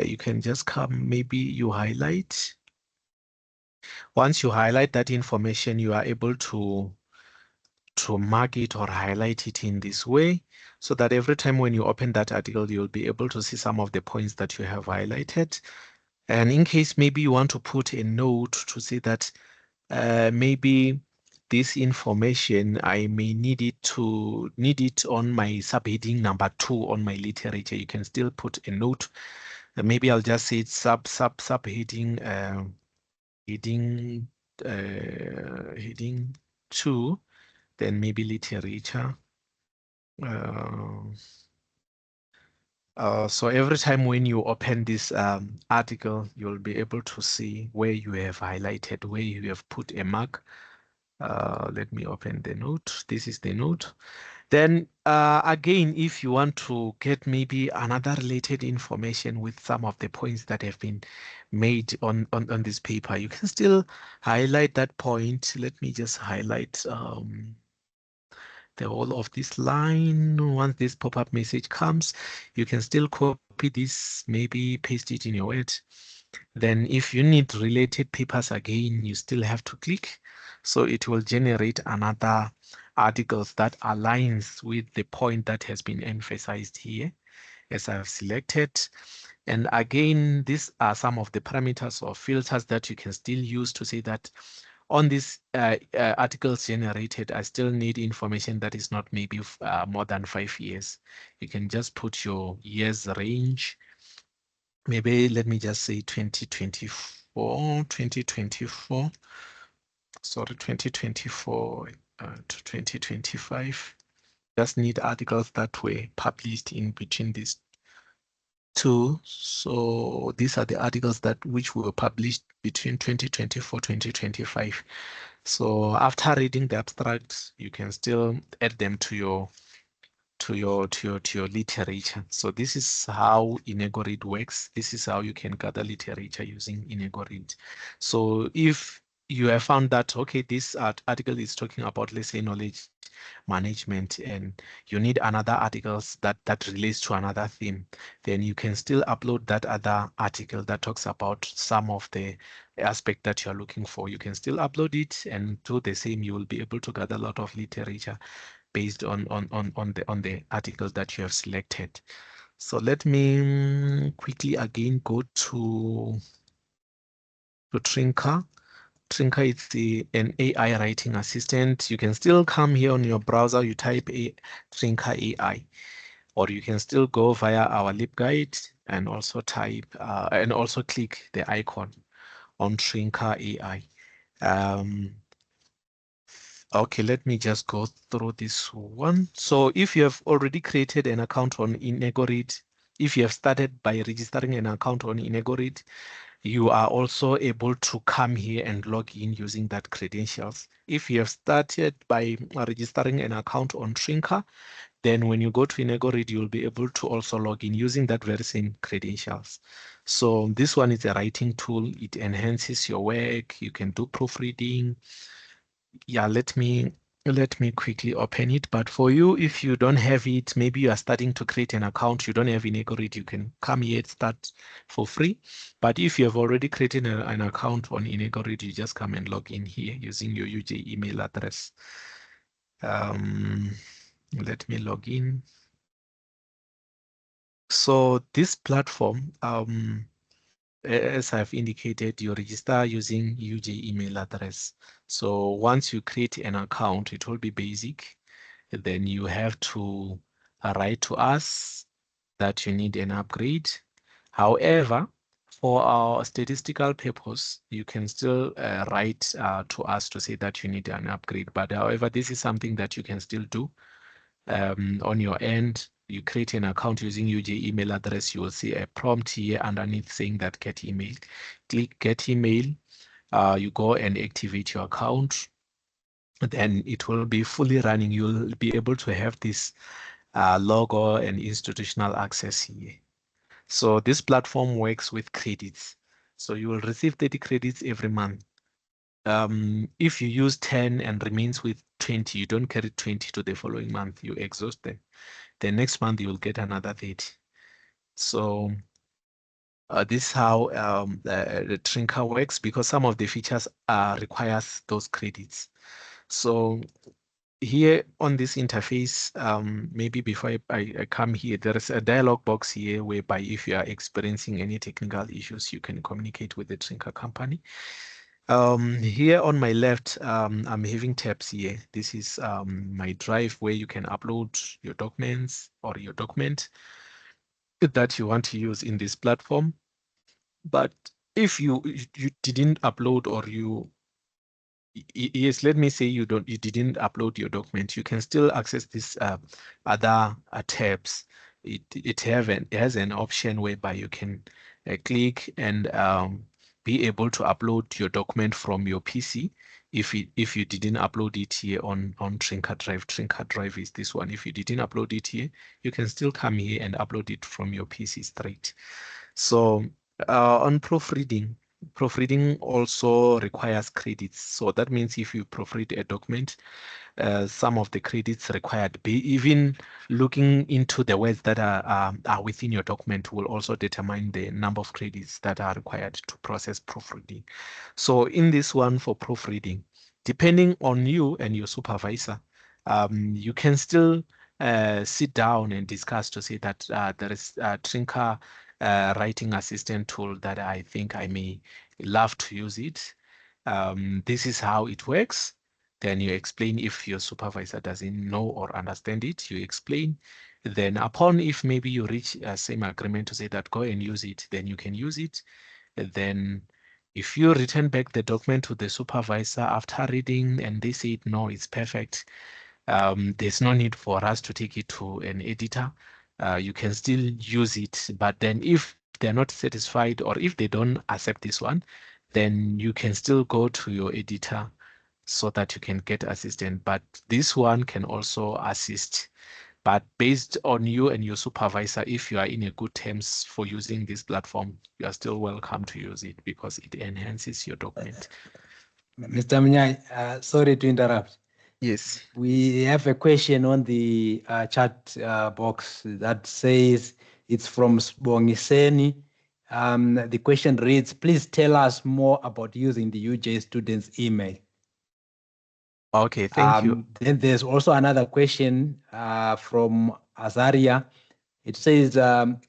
Speaker 2: You can just come, maybe you highlight. Once you highlight that information, you are able to mark it or highlight it in this way, so that every time when you open that article, you'll be able to see some of the points that you have highlighted. And in case maybe you want to put a note to say that maybe this information, I may need it on my subheading number 2 on my literature, you can still put a note maybe I'll just say it's subheading heading 2, then maybe literature. So every time when you open this article, you'll be able to see where you have highlighted, where you have put a mark. Let me open the note. This is the note. Then again, if you want to get maybe another related information with some of the points that have been made on this paper, you can still highlight that point. Let me just highlight the whole of this line. Once this pop-up message comes, you can still copy this, maybe paste it in your Word. Then if you need related papers again, you still have to click. So it will generate another articles that aligns with the point that has been emphasized here as I've selected. And again, these are some of the parameters or filters that you can still use to say that on these articles generated, I still need information that is not maybe more than 5 years. You can just put your years range. Maybe let me just say 2024, 2024. Sorry, 2024 to 2025. Just need articles that were published in between these two. So these are the articles that which were published between 2024 2025. So after reading the abstracts, you can still add them to your literature. So this is how Inegoread works. This is how you can gather literature using Inegoread. So if you have found that, okay, this article is talking about, let's say, knowledge management, and you need another articles that relates to another theme, then you can still upload that other article that talks about some of the aspect that you're looking for. You can still upload it and do the same. You will be able to gather a lot of literature based on the articles that you have selected. So let me quickly again go to Trinka. Trinka is an AI writing assistant. You can still come here on your browser, you type Trinka AI, or you can still go via our LibGuide and also type and also click the icon on Trinka AI. Okay, let me just go through this one. So if you have already created an account on Inegoread, if you have started by registering an account on Inegoread, you are also able to come here and log in using that credentials. If you have started by registering an account on Trinka, then when you go to Inegoread, you'll be able to also log in using that very same credentials. So this one is a writing tool. It enhances your work. You can do proofreading. Yeah, let me quickly open it. But for you, if you don't have it, maybe you are starting to create an account, you don't have Inegoread, you can come here and start for free. But if you have already created an account on Inegoread, you just come and log in here using your UJ email address. Let me log in. So this platform, as I've indicated, you register using UJ email address. So once you create an account, it will be basic. Then you have to write to us that you need an upgrade. However, for our statistical purpose, you can still write to us to say that you need an upgrade. But however, this is something that you can still do on your end. You create an account using UJ email address. You will see a prompt here underneath saying that get email. Click get email. You go and activate your account. Then it will be fully running. You'll be able to have this logo and institutional access here. So this platform works with credits. So you will receive 30 credits every month. If you use 10 and remains with 20, you don't carry 20 to the following month. You exhaust them. The next month you will get another 30. So this is how the Trinka works, because some of the features requires those credits. So here on this interface, maybe before I come here, there is a dialog box here whereby if you are experiencing any technical issues, you can communicate with the Trinka company. Here on my left, I'm having tabs here. This is my drive where you can upload your documents or your document. that you want to use in this platform. But if you didn't upload, or yes, let me say you didn't upload your document, you can still access this other tabs. It has an option whereby you can click and be able to upload your document from your PC. If you didn't upload it here on Trinca Drive. Trinca Drive is this one. If you didn't upload it here, you can still come here and upload it from your PC straight. So on proofreading also requires credits. So that means if you proofread a document, some of the credits required, even looking into the words that are within your document will also determine the number of credits that are required to process proofreading. So in this one for proofreading, depending on you and your supervisor, you can still sit down and discuss to say that there is a Trinca writing assistant tool that I think I may love to use it. This is how it works. Then you explain. If your supervisor doesn't know or understand it, you explain. Then upon, if maybe you reach a same agreement to say that go and use it, then you can use it. And then if you return back the document to the supervisor after reading and they say no, it's perfect, there's no need for us to take it to an editor. You can still use it, but then if they're not satisfied or if they don't accept this one, then you can still go to your editor so that you can get assistance. But this one can also assist. But based on you and your supervisor, if you are in a good terms for using this platform, you are still welcome to use it because it enhances your document.
Speaker 1: Mr. Mnyai, sorry to interrupt.
Speaker 2: Yes.
Speaker 1: We have a question on the chat box that says it's from Sbongiseni. The question reads, please tell us more about using the UJ students' email.
Speaker 2: Okay, thank you.
Speaker 1: Then there's also another question from Azaria. It says,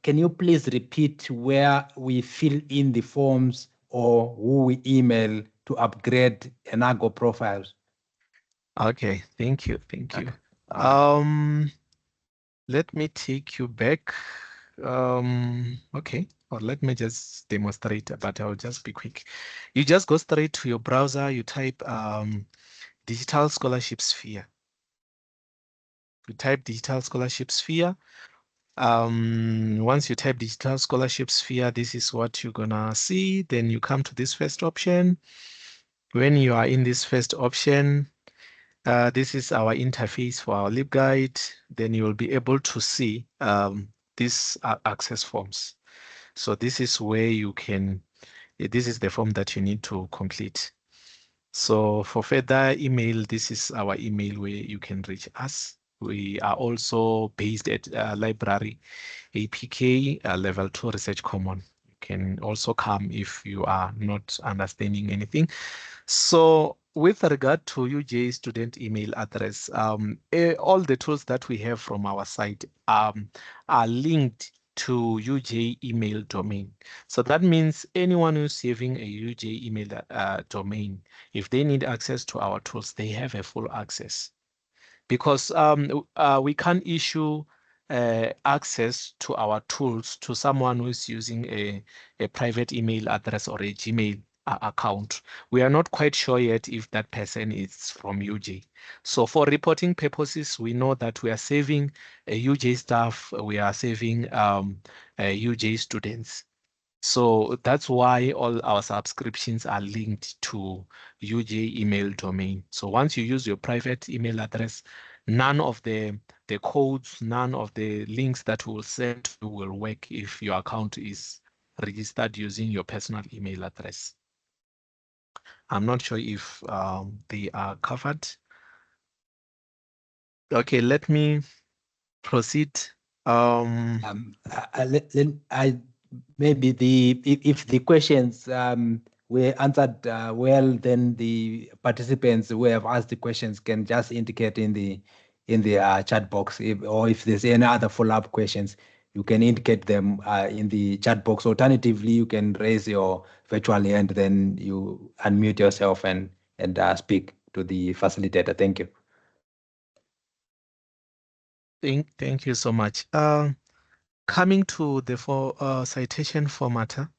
Speaker 1: can you please repeat where we fill in the forms or who we email to upgrade Enago profiles?
Speaker 2: Okay, thank you. Thank you.
Speaker 1: Okay.
Speaker 2: Let me take you back. Okay, or let me just demonstrate, but I'll just be quick. You just go straight to your browser, you type Digital Scholarship Sphere. You type Digital Scholarship Sphere. Once you type Digital Scholarship Sphere, this is what you're gonna see. Then you come to this first option. When you are in this first option, this is our interface for our LibGuide. Then you will be able to see these access forms. So this is where you can, this is the form that you need to complete. So for further email, this is our email where you can reach us. We are also based at Library APK Level 2 Research Common. You can also come if you are not understanding anything. So with regard to UJ student email address, all the tools that we have from our site are linked to UJ email domain. So that means anyone who's having a UJ email domain, if they need access to our tools, they have a full access. Because we can't issue access to our tools to someone who's using a private email address or a Gmail account. We are not quite sure yet if that person is from UJ. So for reporting purposes, we know that we are saving UJ staff, we are saving UJ students. So that's why all our subscriptions are linked to UJ email domain. So once you use your private email address, none of the codes, none of the links that will send will work if your account is registered using your personal email address. I'm not sure if they are covered. Okay, let me proceed.
Speaker 1: Maybe if the questions were answered well, then the participants who have asked the questions can just indicate in the chat box, or if there's any other follow-up questions, you can indicate them in the chat box. Alternatively, you can raise your virtual hand, then you unmute yourself and speak to the facilitator. Thank you.
Speaker 2: Thank you so much. Coming to the citation formatter,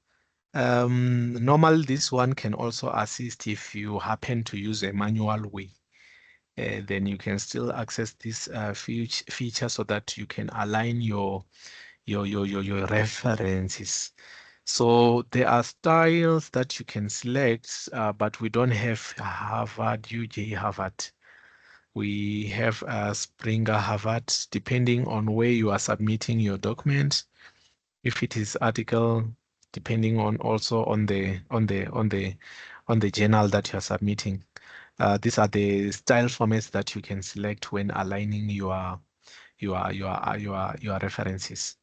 Speaker 2: normally this one can also assist if you happen to use a manual way. Then you can still access this feature so that you can align your references. So there are styles that you can select, but we don't have Harvard, UJ Harvard. We have Springer Harvard, depending on where you are submitting your document. If it is article, depending on also on the journal that you are submitting. These are the style formats that you can select when aligning your references.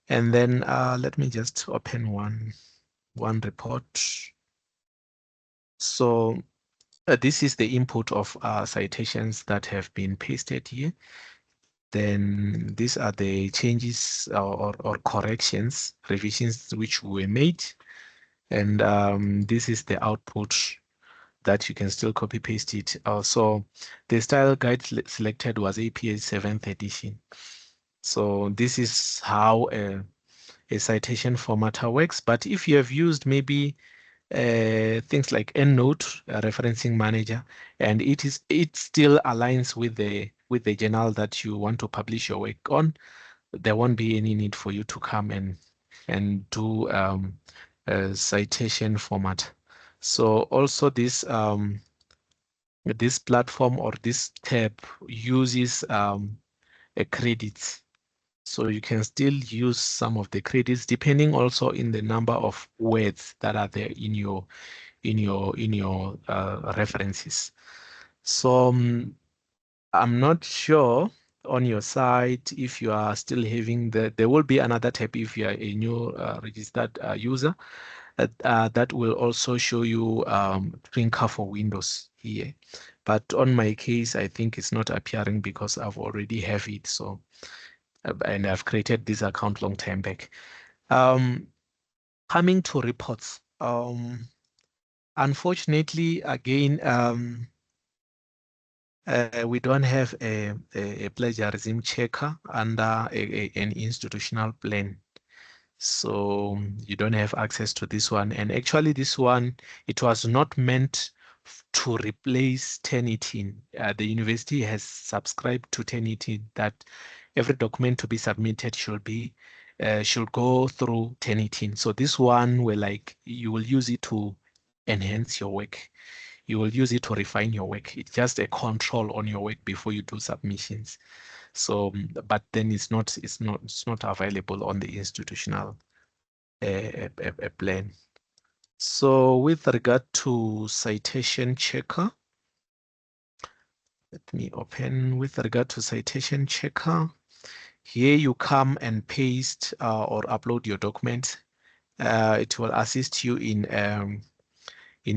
Speaker 2: And then let me just open one report. So this is the input of citations that have been pasted here. Then these are the changes or corrections, revisions which were made. And this is the output that you can still copy paste it. So the style guide selected was APA 7th edition. So this is how a citation formatter works. But if you have used maybe things like EndNote, a referencing manager, and it still aligns with the journal that you want to publish your work on, there won't be any need for you to come and do a citation format. So also this platform or this tab uses a credit. So you can still use some of the credits depending also in the number of words that are there in your references. So I'm not sure on your side if you are still having there will be another tab if you are a new registered user that will also show you Trinker for Windows here. But on my case, I think it's not appearing because I've already have it. So, and I've created this account long time back. Coming to reports, unfortunately, again, we don't have a plagiarism checker under an institutional plan. So you don't have access to this one. And actually this one, it was not meant to replace 1018. The university has subscribed to 1018 that every document to be submitted should go through 1018. So this one will you will use it to enhance your work. You will use it to refine your work. It's just a control on your work before you do submissions. So, but then it's not available on the institutional plan. So with regard to citation checker, let me open with regard to citation checker. Here you come and paste or upload your document. It will assist you in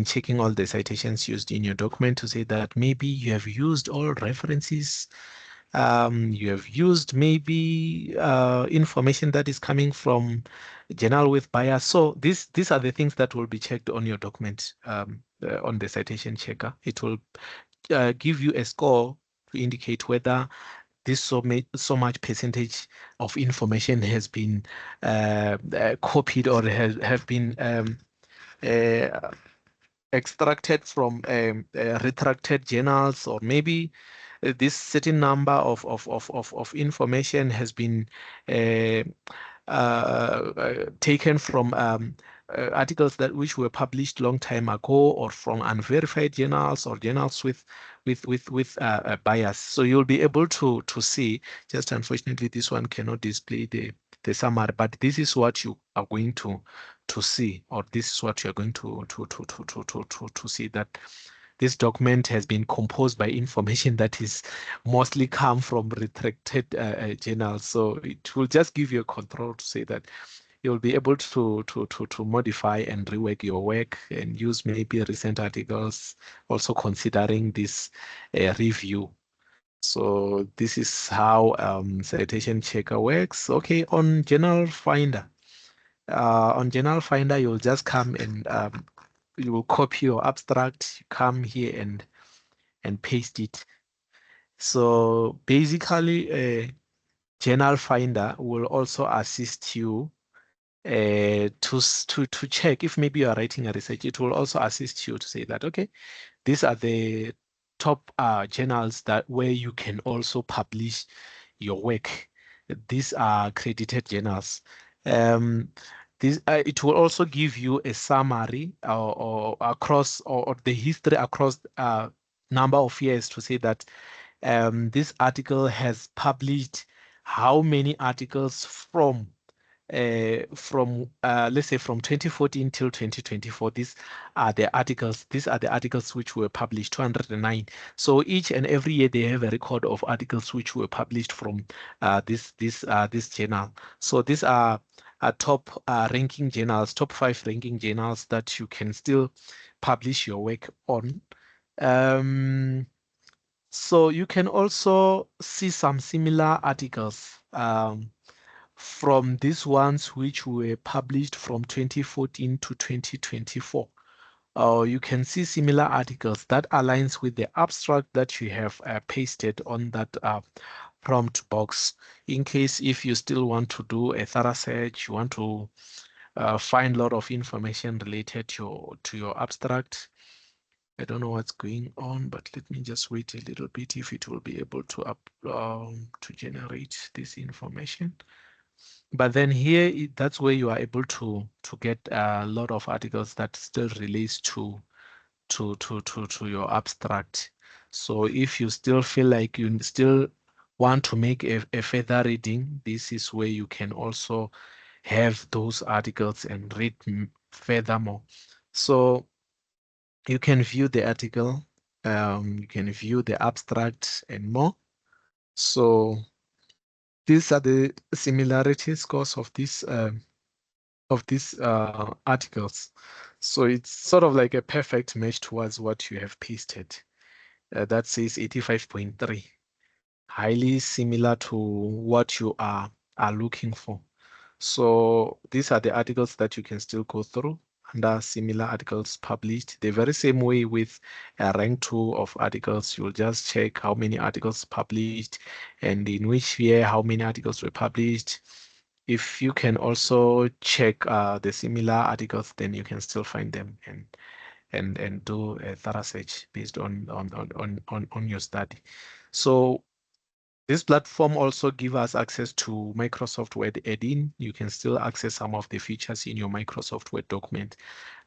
Speaker 2: checking all the citations used in your document to say that maybe you have used all references. You have used maybe information that is coming from journal with bias. So these are the things that will be checked on your document on the citation checker. It will give you a score to indicate whether this so much percentage of information has been copied or have been extracted from retracted journals, or maybe this certain number of information has been taken from articles that which were published long time ago, or from unverified journals or journals with bias. So you'll be able to see. Just unfortunately, this one cannot display the summary, but this is what you are going to see, or this is what you're going to see, that this document has been composed by information that is mostly come from retracted journals. So it will just give you a control to say that you'll be able to modify and rework your work and use maybe recent articles, also considering this review. So this is how citation checker works. Okay, on Journal Finder. On Journal Finder, you'll just come and you will copy your abstract, you come here and paste it. So basically, Journal Finder will also assist you to check if maybe you are writing a research. It will also assist you to say that, okay, these are the top journals that where you can also publish your work. These are accredited journals. It will also give you a summary or across or the history across number of years to say that this article has published how many articles from let's say from 2014 till 2024. These are the articles which were published, 209. So each and every year they have a record of articles which were published from this journal. So these are top ranking journals, top 5 ranking journals that you can still publish your work on. So you can also see some similar articles from these ones which were published from 2014 to 2024. You can see similar articles that aligns with the abstract that you have pasted on that prompt box. In case if you still want to do a thorough search, you want to find a lot of information related to your abstract. I don't know what's going on, but let me just wait a little bit if it will be able to generate this information. But then here, that's where you are able to get a lot of articles that still relates to your abstract. So if you still feel like you still want to make a further reading, this is where you can also have those articles and read furthermore. So you can view the article, you can view the abstract and more. So these are the similarity scores of these articles. So it's sort of like a perfect match towards what you have pasted. That says 85.3, highly similar to what you are looking for. So these are the articles that you can still go through under similar articles published. The very same way with a rank 2 of articles, you'll just check how many articles published and in which year how many articles were published. If you can also check the similar articles, then you can still find them and do a thorough search based on your study. So this platform also gives us access to Microsoft Word add-in. You can still access some of the features in your Microsoft Word document,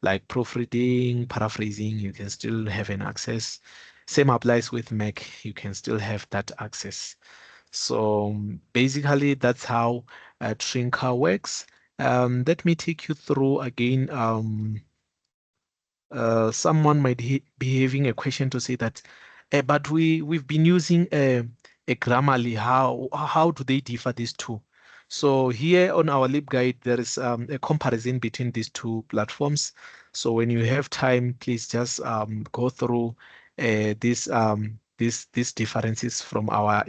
Speaker 2: like proofreading, paraphrasing. You can still have an access. Same applies with Mac. You can still have that access. So basically, that's how Trinka works. Let me take you through again. Someone might be having a question to say that, but we've been using a Grammarly. How do they differ, these two? So here on our LibGuide, there is a comparison between these two platforms. So when you have time, please just go through these differences from our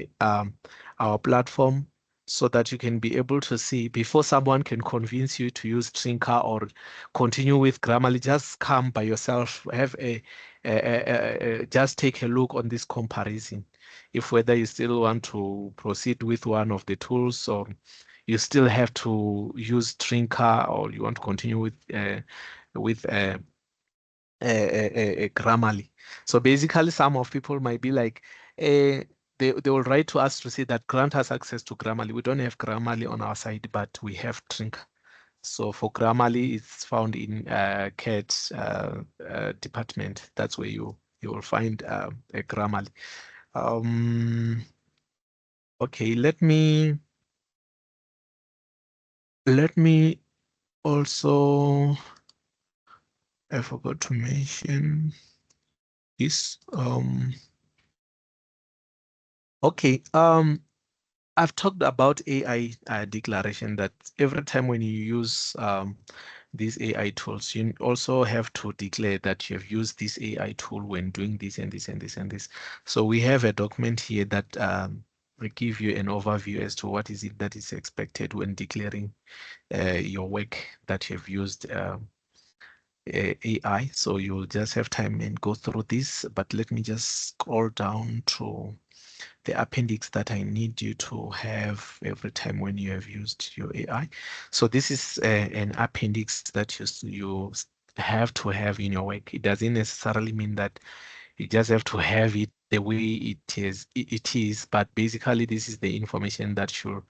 Speaker 2: platform, so that you can be able to see before someone can convince you to use Trinka or continue with Grammarly. Just come by yourself, have just take a look on this comparison. If whether you still want to proceed with one of the tools, or you still have to use Trinka, or you want to continue with Grammarly. So basically, some of people might be like, they will write to us to say that grant us access to Grammarly. We don't have Grammarly on our side, but we have Trinka. So for Grammarly, it's found in CAT department. That's where you will find a Grammarly. Okay, let me also, I forgot to mention this. Okay, I've talked about AI declaration, that every time when you use these AI tools, you also have to declare that you have used this AI tool when doing this and this and this and this. So we have a document here that will give you an overview as to what is it that is expected when declaring your work that you've used AI. So you'll just have time and go through this, but let me just scroll down to the appendix that I need you to have every time when you have used your AI. So this is an appendix that you have to have in your work. It doesn't necessarily mean that you just have to have it the way it is, but basically this is the information that should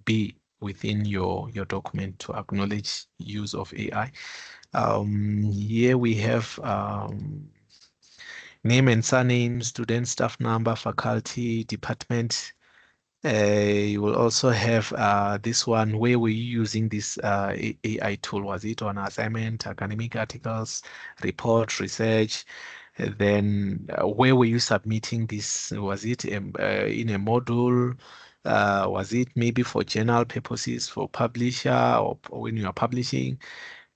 Speaker 2: be within your document to acknowledge use of AI. Here we have name and surname, student, staff number, faculty, department. You will also have this one. Where were you using this AI tool? Was it on assignment, academic articles, report, research? Then where were you submitting this? Was it in a module? Was it maybe for journal purposes, for publisher, or when you are publishing?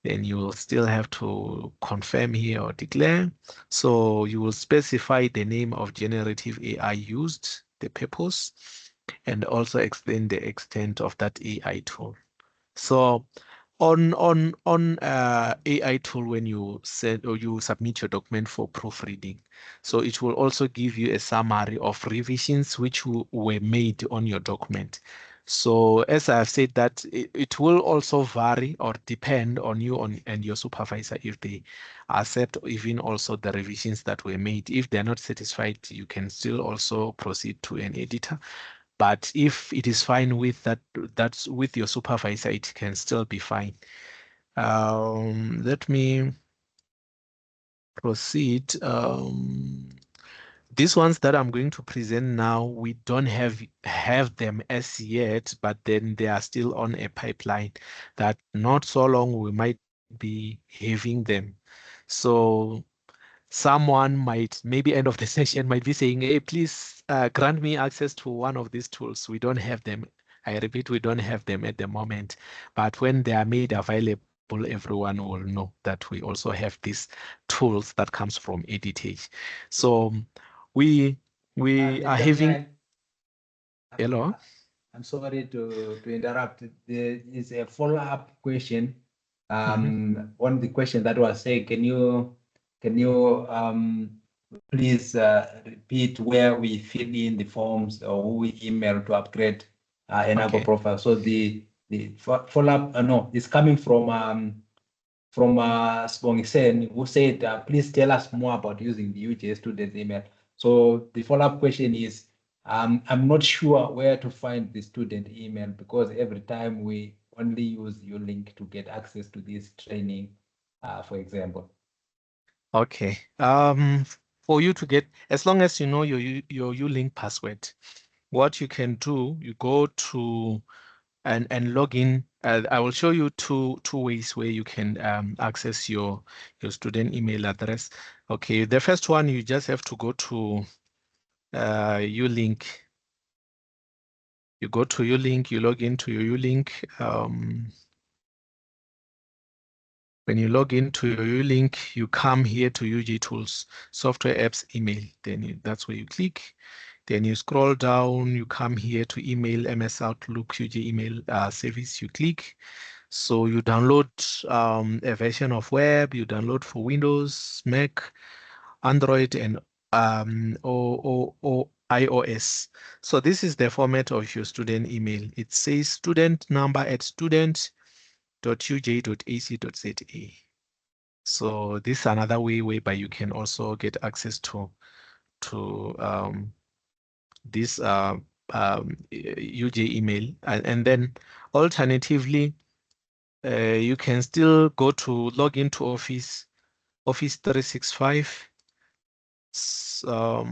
Speaker 2: Then you will still have to confirm here or declare. So you will specify the name of generative AI used, the purpose, and also explain the extent of that AI tool. So on AI tool, when you send or you submit your document for proofreading, so it will also give you a summary of revisions which were made on your document. So as I have said, that it will also vary or depend on you and your supervisor if they accept even also the revisions that were made. If they're not satisfied, you can still also proceed to an editor. But if it is fine with that's with your supervisor, it can still be fine. Let me proceed. These ones that I'm going to present now, we don't have them as yet, but then they are still on a pipeline that not so long we might be having them. So someone might, maybe end of the session, might be saying, hey, please grant me access to one of these tools. We don't have them. I repeat, we don't have them at the moment. But when they are made available, everyone will know that we also have these tools that comes from Editage. So we are having. Hello?
Speaker 1: I'm sorry to interrupt. There is a follow-up question on the question that was said. Can you please repeat where we fill in the forms or who we email to upgrade Enago
Speaker 2: Okay.
Speaker 1: profile? So the follow-up, no, it's coming from Sibongi Sen, who said, please tell us more about using the UJ student email. So the follow-up question is, I'm not sure where to find the student email because every time we only use your link to get access to this training, for example.
Speaker 2: Okay. For you to get, as long as you know your Ulink password, what you can do, you go to and log in. I will show you two ways where you can access your student email address. Okay, the first one, you just have to go to Ulink. You go to Ulink, you log into your Ulink. When you log into your Ulink, you come here to UJ Tools, Software Apps Email. Then that's where you click. Then you scroll down, you come here to Email, MS Outlook, UJ Email Service, you click. So you download a version of web, you download for Windows, Mac, Android, and or iOS. So this is the format of your student email. It says student number at student.uj.ac.za. So this is another way whereby you can also get access to this UJ email, and then alternatively, you can still go to log into Office 365. So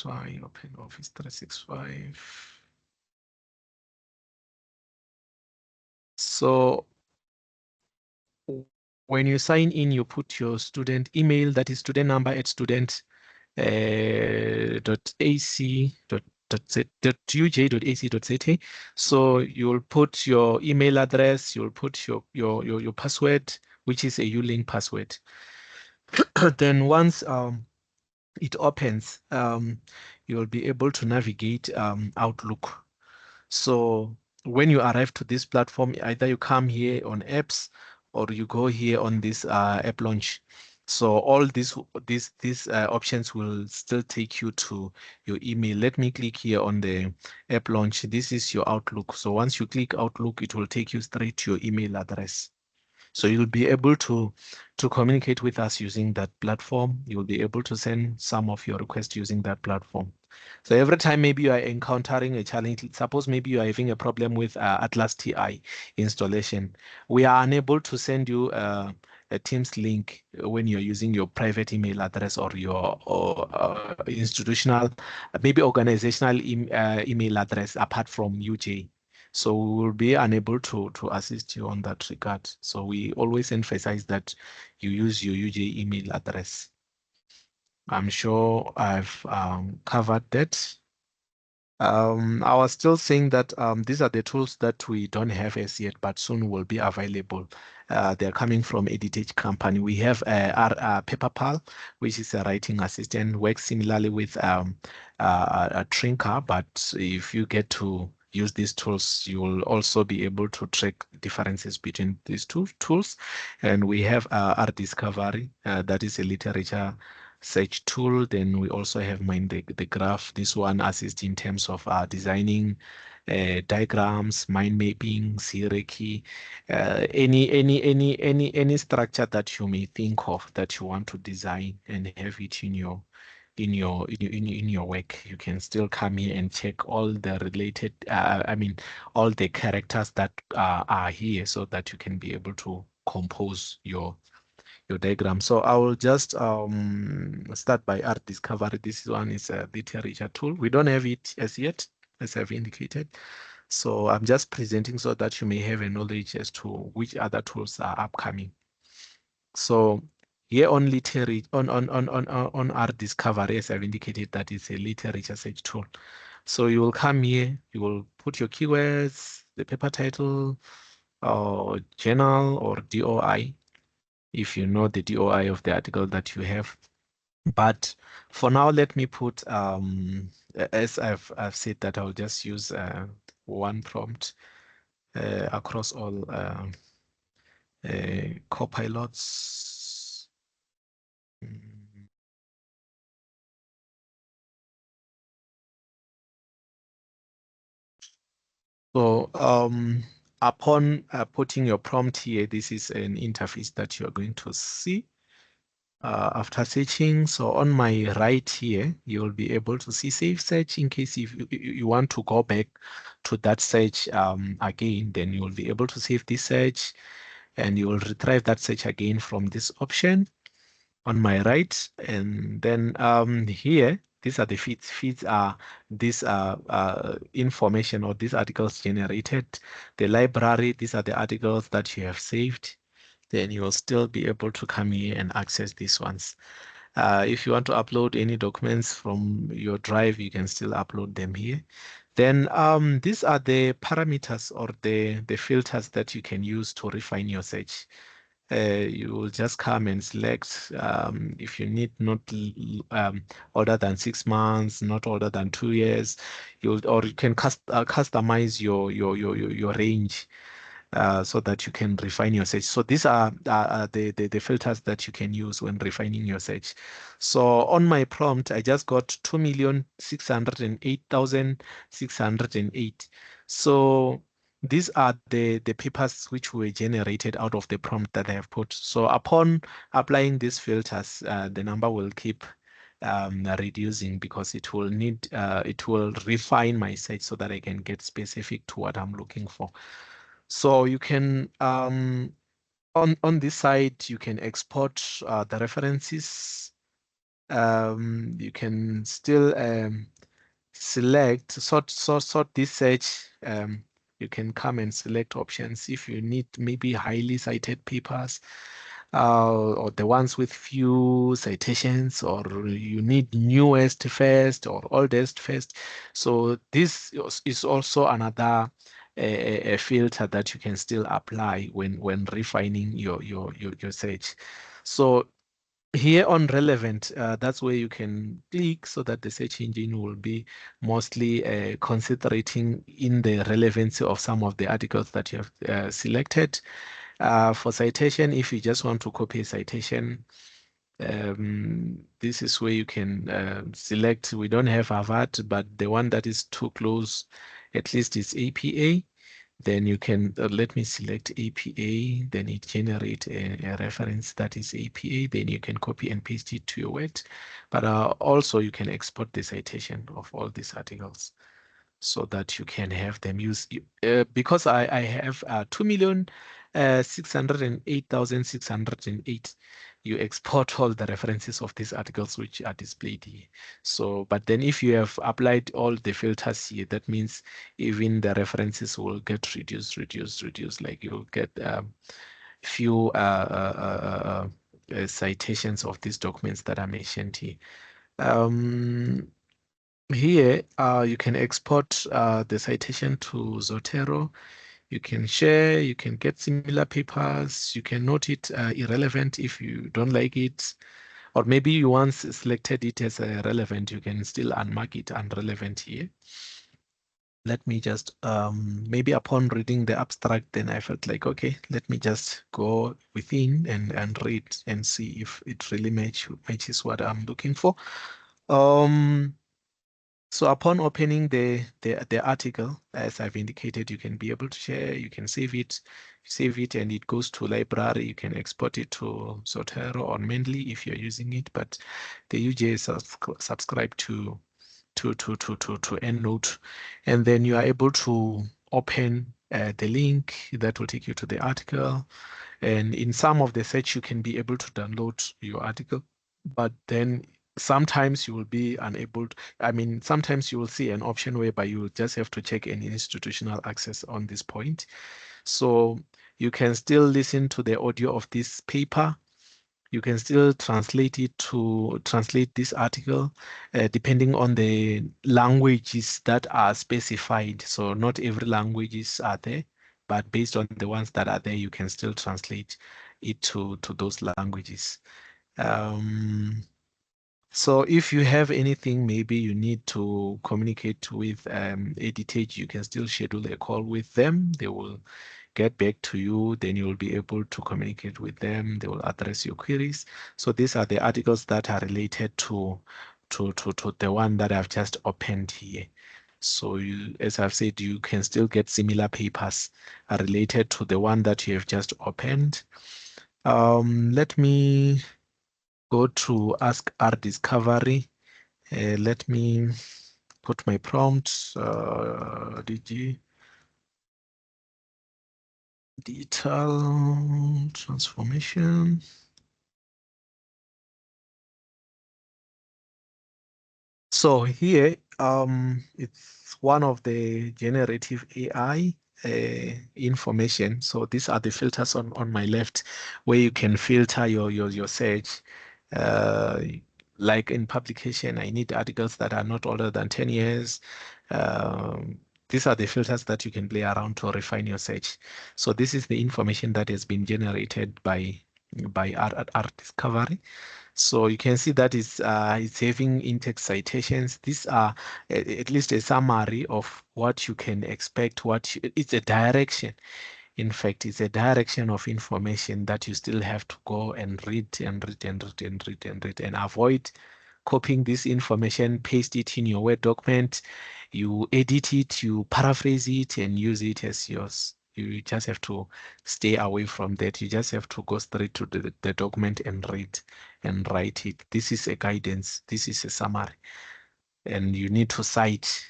Speaker 2: I open Office 365. So when you sign in, you put your student email, that is student number at student.ac.uj.ac.za. So you'll put your email address, you'll put your password, which is a Ulink password. Then once it opens, you'll be able to navigate Outlook. So when you arrive to this platform, either you come here on apps or you go here on this app launch. So all these options will still take you to your email. Let me click here on the app launch. This is your Outlook. So once you click Outlook, it will take you straight to your email address. So you'll be able to communicate with us using that platform. You'll be able to send some of your requests using that platform. So every time maybe you are encountering a challenge, suppose maybe you are having a problem with Atlas TI installation, we are unable to send you a Teams link when you're using your private email address or your institutional, maybe organizational email address apart from UJ. So we will be unable to assist you on that regard. So we always emphasize that you use your UJ email address. I'm sure I've covered that. I was still saying that these are the tools that we don't have as yet, but soon will be available. They're coming from Editech company. We have our Paperpal, which is a writing assistant, works similarly with a Trinker, but if you get to use these tools, you will also be able to track differences between these two tools. And we have our Discovery, that is a literature search tool. Then we also have the graph. This one assists in terms of designing diagrams, mind mapping, hierarchy, any structure that you may think of that you want to design and have it in your work. You can still come here and check all the related, all the characters that are here, so that you can be able to compose your diagram. So I will just start by art discovery. This one is a literature tool. We don't have it as yet, as I've indicated. So I'm just presenting so that you may have a knowledge as to which other tools are upcoming. So here on literature, on art discovery, as I've indicated, that is a literature search tool. So you will come here, you will put your keywords, the paper title, or journal, or DOI, if you know the DOI of the article that you have. But for now, let me put, as I've said, that I'll just use one prompt across all copilots. So upon putting your prompt here, this is an interface that you're going to see. After searching, so on my right here, you'll be able to see save search. In case if you want to go back to that search again, then you will be able to save this search, and you will retrieve that search again from this option on my right. And then here, these are the feeds. Feeds are this information or these articles generated. The library, these are the articles that you have saved. Then you will still be able to come here and access these ones. If you want to upload any documents from your drive, you can still upload them here. Then these are the parameters or the filters that you can use to refine your search. You will just come and select if you need not older than 6 months, not older than 2 years, or you can customize your range. So that you can refine your search. So these are the filters that you can use when refining your search. So on my prompt, I just got 2,608,608. So these are the papers which were generated out of the prompt that I have put. So upon applying these filters, the number will keep reducing, because it will refine my search so that I can get specific to what I'm looking for. So you can, on this side, you can export the references. You can still sort this search. You can come and select options if you need maybe highly cited papers, or the ones with few citations, or you need newest first or oldest first. So this is also another a filter that you can still apply when refining your search. So here on relevant, that's where you can click so that the search engine will be mostly considering in the relevancy of some of the articles that you have selected. For citation, if you just want to copy a citation, This is where you can select. We don't have Harvard, but the one that is too close, at least is APA. Then you can, let me select APA, then it generate a reference that is APA, then you can copy and paste it to your Word. But also you can export the citation of all these articles so that you can have them use, because I have 2,608,608. You export all the references of these articles which are displayed here. So, but then if you have applied all the filters here, that means even the references will get reduced. Like you'll get few citations of these documents that are mentioned here. Here, you can export the citation to Zotero. You can share, you can get similar papers, you can note it irrelevant if you don't like it, or maybe you once selected it as relevant, you can still unmark it unrelevant here. Let me just, maybe upon reading the abstract, then I felt like, okay, let me just go within and read and see if it really matches what I'm looking for. So upon opening the article, as I've indicated, you can be able to share, you can save it, and it goes to library. You can export it to Zotero or Mendeley if you're using it, but the UJ is subscribed to EndNote, and then you are able to open the link that will take you to the article. And in some of the search, you can be able to download your article, but then sometimes you will be unable to, sometimes you will see an option whereby you will just have to check any institutional access on this point. So you can still listen to the audio of this paper. You can still translate this article depending on the languages that are specified. So not every languages are there, but based on the ones that are there, you can still translate it to those languages. So if you have anything, maybe you need to communicate with Editage, you can still schedule a call with them. They will get back to you, then you will be able to communicate with them. They will address your queries. So these are the articles that are related to the one that I've just opened here. So you, as I've said, you can still get similar papers related to the one that you have just opened. Let me go to Ask R Discovery. Let me put my prompt, DG. Digital transformation. So here, it's one of the generative AI information. So these are the filters on my left, where you can filter your search. Uh, like in publication, I need articles that are not older than 10 years. These are the filters that you can play around to refine your search. So this is the information that has been generated by R Discovery. So you can see that it's having in-text citations. These are at least a summary of what you can expect. It's a direction. In fact, it's a direction of information that you still have to go and read and avoid copying this information, paste it in your Word document, you edit it, you paraphrase it and use it as yours. You just have to stay away from that. You just have to go straight to the document and read and write it. This is a guidance. This is a summary. And you need to cite,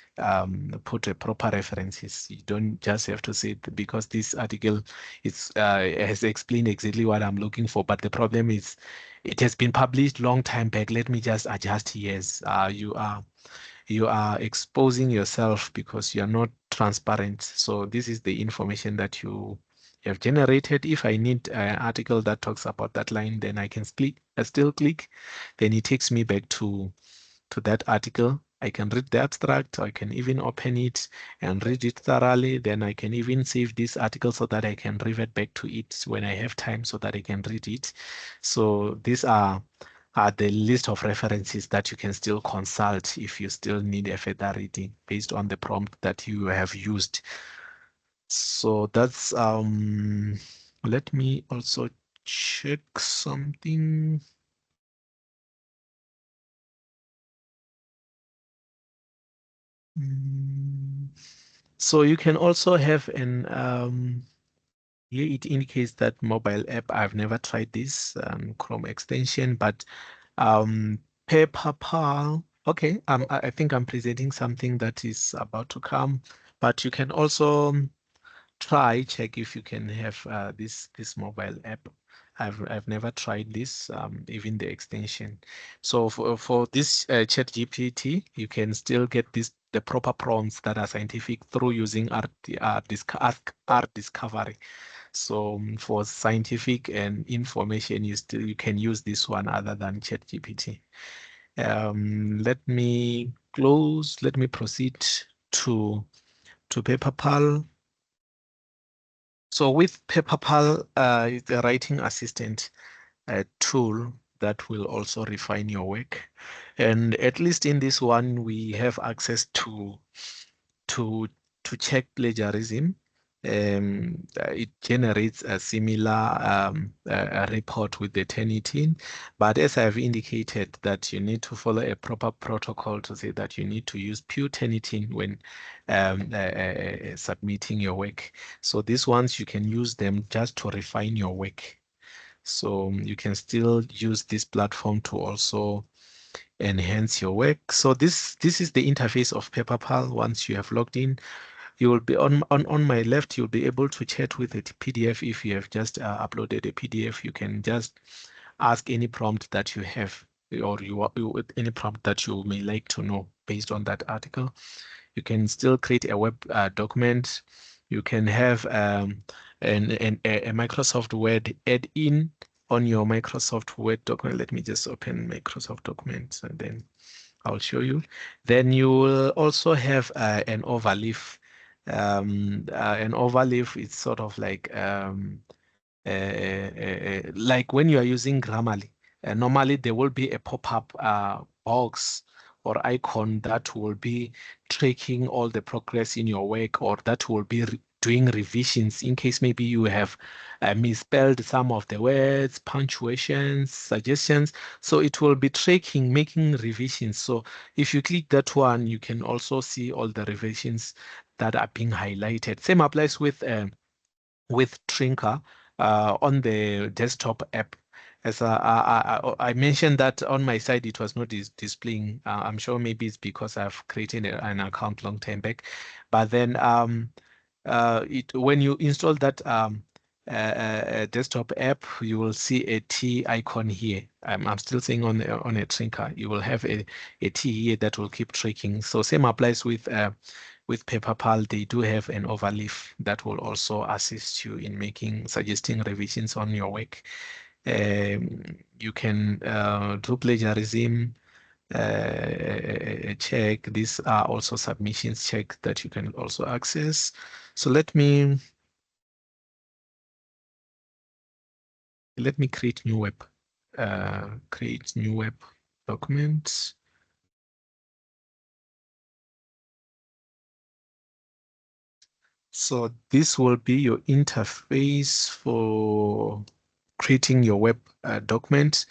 Speaker 2: put a proper references. You don't just have to say because this article has explained exactly what I'm looking for. But the problem is it has been published long time back. Let me just adjust. Yes, you are exposing yourself because you are not transparent. So this is the information that you have generated. If I need an article that talks about that line, then I can still click. Then it takes me back to that article. I can read the abstract. I can even open it and read it thoroughly. Then I can even save this article so that I can revert back to it when I have time so that I can read it. So these are the list of references that you can still consult if you still need a further reading based on the prompt that you have used. So that's, let me also check something. So you can also have an here it indicates that mobile app. I've never tried this Chrome extension, but PayPal. Okay, I think I'm presenting something that is about to come, but you can also check if you can have this mobile app. I've never tried this, even the extension. So for this ChatGPT, you can still get the proper prompts that are scientific through using Ask Art Discovery. So for scientific and information, you can use this one other than ChatGPT. Let me close. Let me proceed to PaperPal. So with PaperPal, it's a writing assistant tool that will also refine your work. And at least in this one, we have access to to check plagiarism. It generates a similar a report with the Turnitin, but as I've indicated that you need to follow a proper protocol to say that you need to use pure Turnitin when submitting your work. So these ones you can use them just to refine your work. So you can still use this platform to also enhance your work. So this is the interface of PaperPal. Once you have logged in, you will be on my left, you'll be able to chat with a PDF. If you have just uploaded a PDF, you can just ask any prompt that you have, or any prompt that you may like to know based on that article. You can still create a web document. You can have a Microsoft Word add-in on your Microsoft Word document. Let me just open Microsoft Documents and then I'll show you. Then you will also have an overleaf. An overleaf is sort of like when you are using Grammarly. Normally there will be a pop-up box or icon that will be tracking all the progress in your work, or that will be doing revisions in case maybe you have misspelled some of the words, punctuations, suggestions. So it will be tracking, making revisions. So if you click that one, you can also see all the revisions that are being highlighted. Same applies with Trinker on the desktop app. As I mentioned that on my side, it was not displaying. I'm sure maybe it's because I've created an account long time back. But then when you install that desktop app, you will see a T icon here. I'm still saying on a Trinker, you will have a T here that will keep tracking. So same applies with PaperPal. They do have an overleaf that will also assist you in suggesting revisions on your work. You can do plagiarism check. These are also submissions check that you can also access. So let me create new web. Create new web document. So this will be your interface for creating your web document.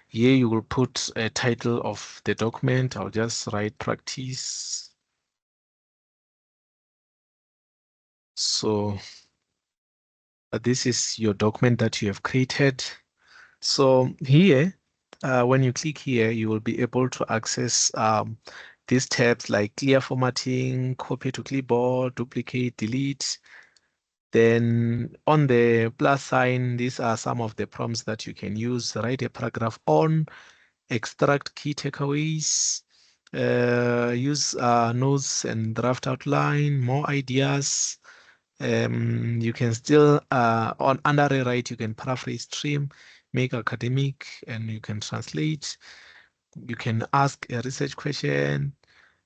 Speaker 2: Here you will put a title of the document. I'll just write practice. So this is your document that you have created. So here, when you click here, you will be able to access these tabs like clear formatting, copy to clipboard, duplicate, delete. Then on the plus sign, these are some of the prompts that you can use. Write a paragraph on, extract key takeaways, use notes and draft outline, more ideas. You can still, under a write, you can paraphrase, trim, make academic, and you can translate. You can ask a research question,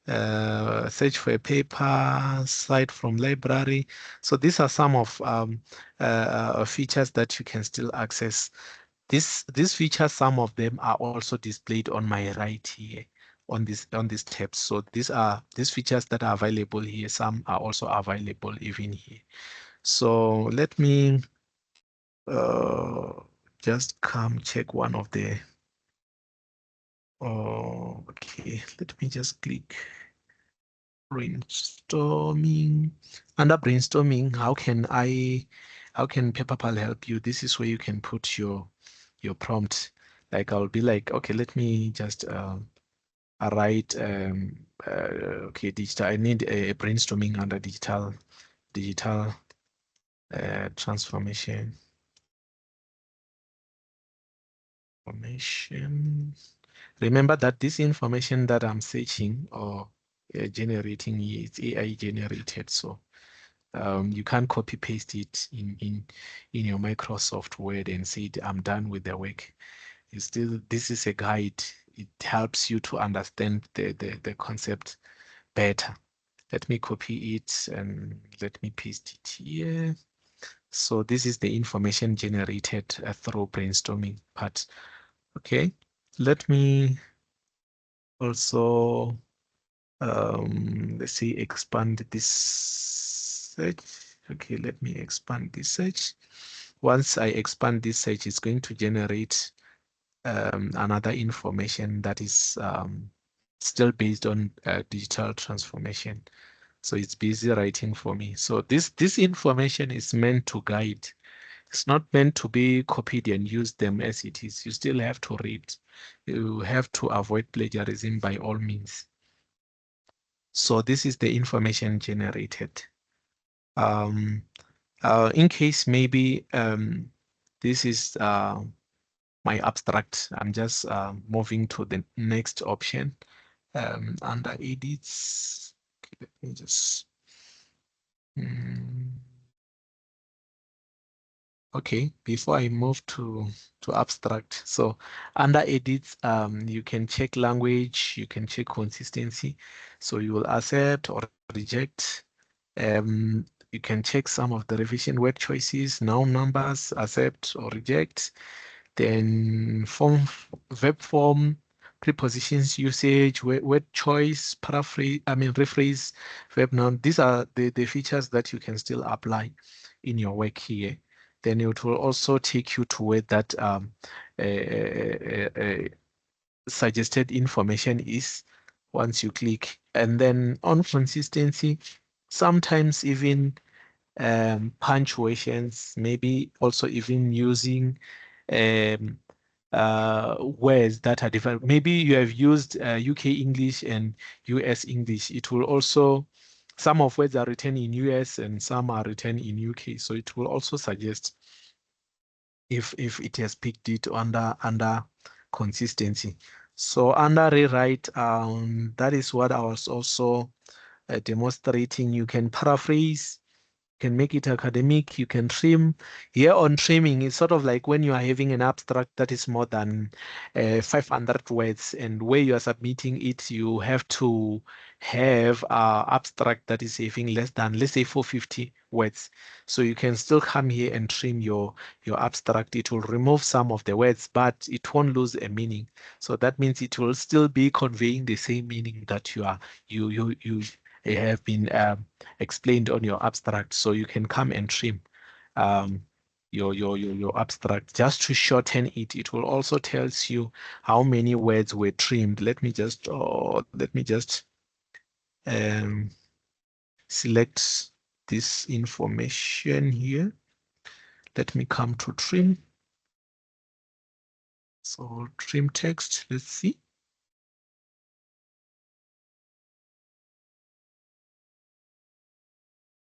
Speaker 2: search for a paper, cite from library. So these are some of features that you can still access. These features, some of them are also displayed on my right here on this tab. So these features that are available here. Some are also available even here. So let me just come check one of the. Oh, okay. Let me just click. brainstorming. Under brainstorming, how can Pepperpal help you? This is where you can put your prompt. Like I'll be like, okay, let me just write okay, digital. I need a brainstorming under digital transformation. Remember that this information that I'm searching or generating is AI generated, so you can't copy paste it in your Microsoft Word and say I'm done with the work. It's still, this is a guide. It helps you to understand the concept better. Let me copy it and let me paste it here. So this is the information generated through brainstorming part. Okay, let me also let's say expand this search. Okay, let me expand this search. Once I expand this search, it's going to generate another information that is still based on digital transformation. So it's busy writing for me. So this information is meant to guide. It's not meant to be copied and used them as it is. You still have to read. You have to avoid plagiarism by all means. So this is the information generated. In case maybe this is my abstract, I'm just moving to the next option under edits. Okay, let me just. Okay, before I move to abstract, so under edits, you can check language, you can check consistency. So you will accept or reject. You can check some of the revision word choices, noun numbers, accept or reject. Then verb form, prepositions usage, word choice, paraphrase, rephrase, verb noun. These are the features that you can still apply in your work here. Then it will also take you to where that suggested information is once you click. And then on consistency, sometimes even punctuations, maybe also even using words that are different. Maybe you have used UK English and US English. It will also, some of words are written in US and some are written in UK. So it will also suggest if it has picked it under consistency. So under rewrite, that is what I was also demonstrating. You can paraphrase, can make it academic, you can trim. Here on trimming, it's sort of like when you are having an abstract that is more than 500 words, and where you are submitting it, you have to have abstract that is having less than, let's say, 450 words. So you can still come here and trim your abstract. It will remove some of the words, but it won't lose a meaning. So that means it will still be conveying the same meaning that you have been explained on your abstract. So you can come and trim your abstract just to shorten it. It will also tells you how many words were trimmed. Let me just select this information here. Let me come to trim. So trim text, let's see.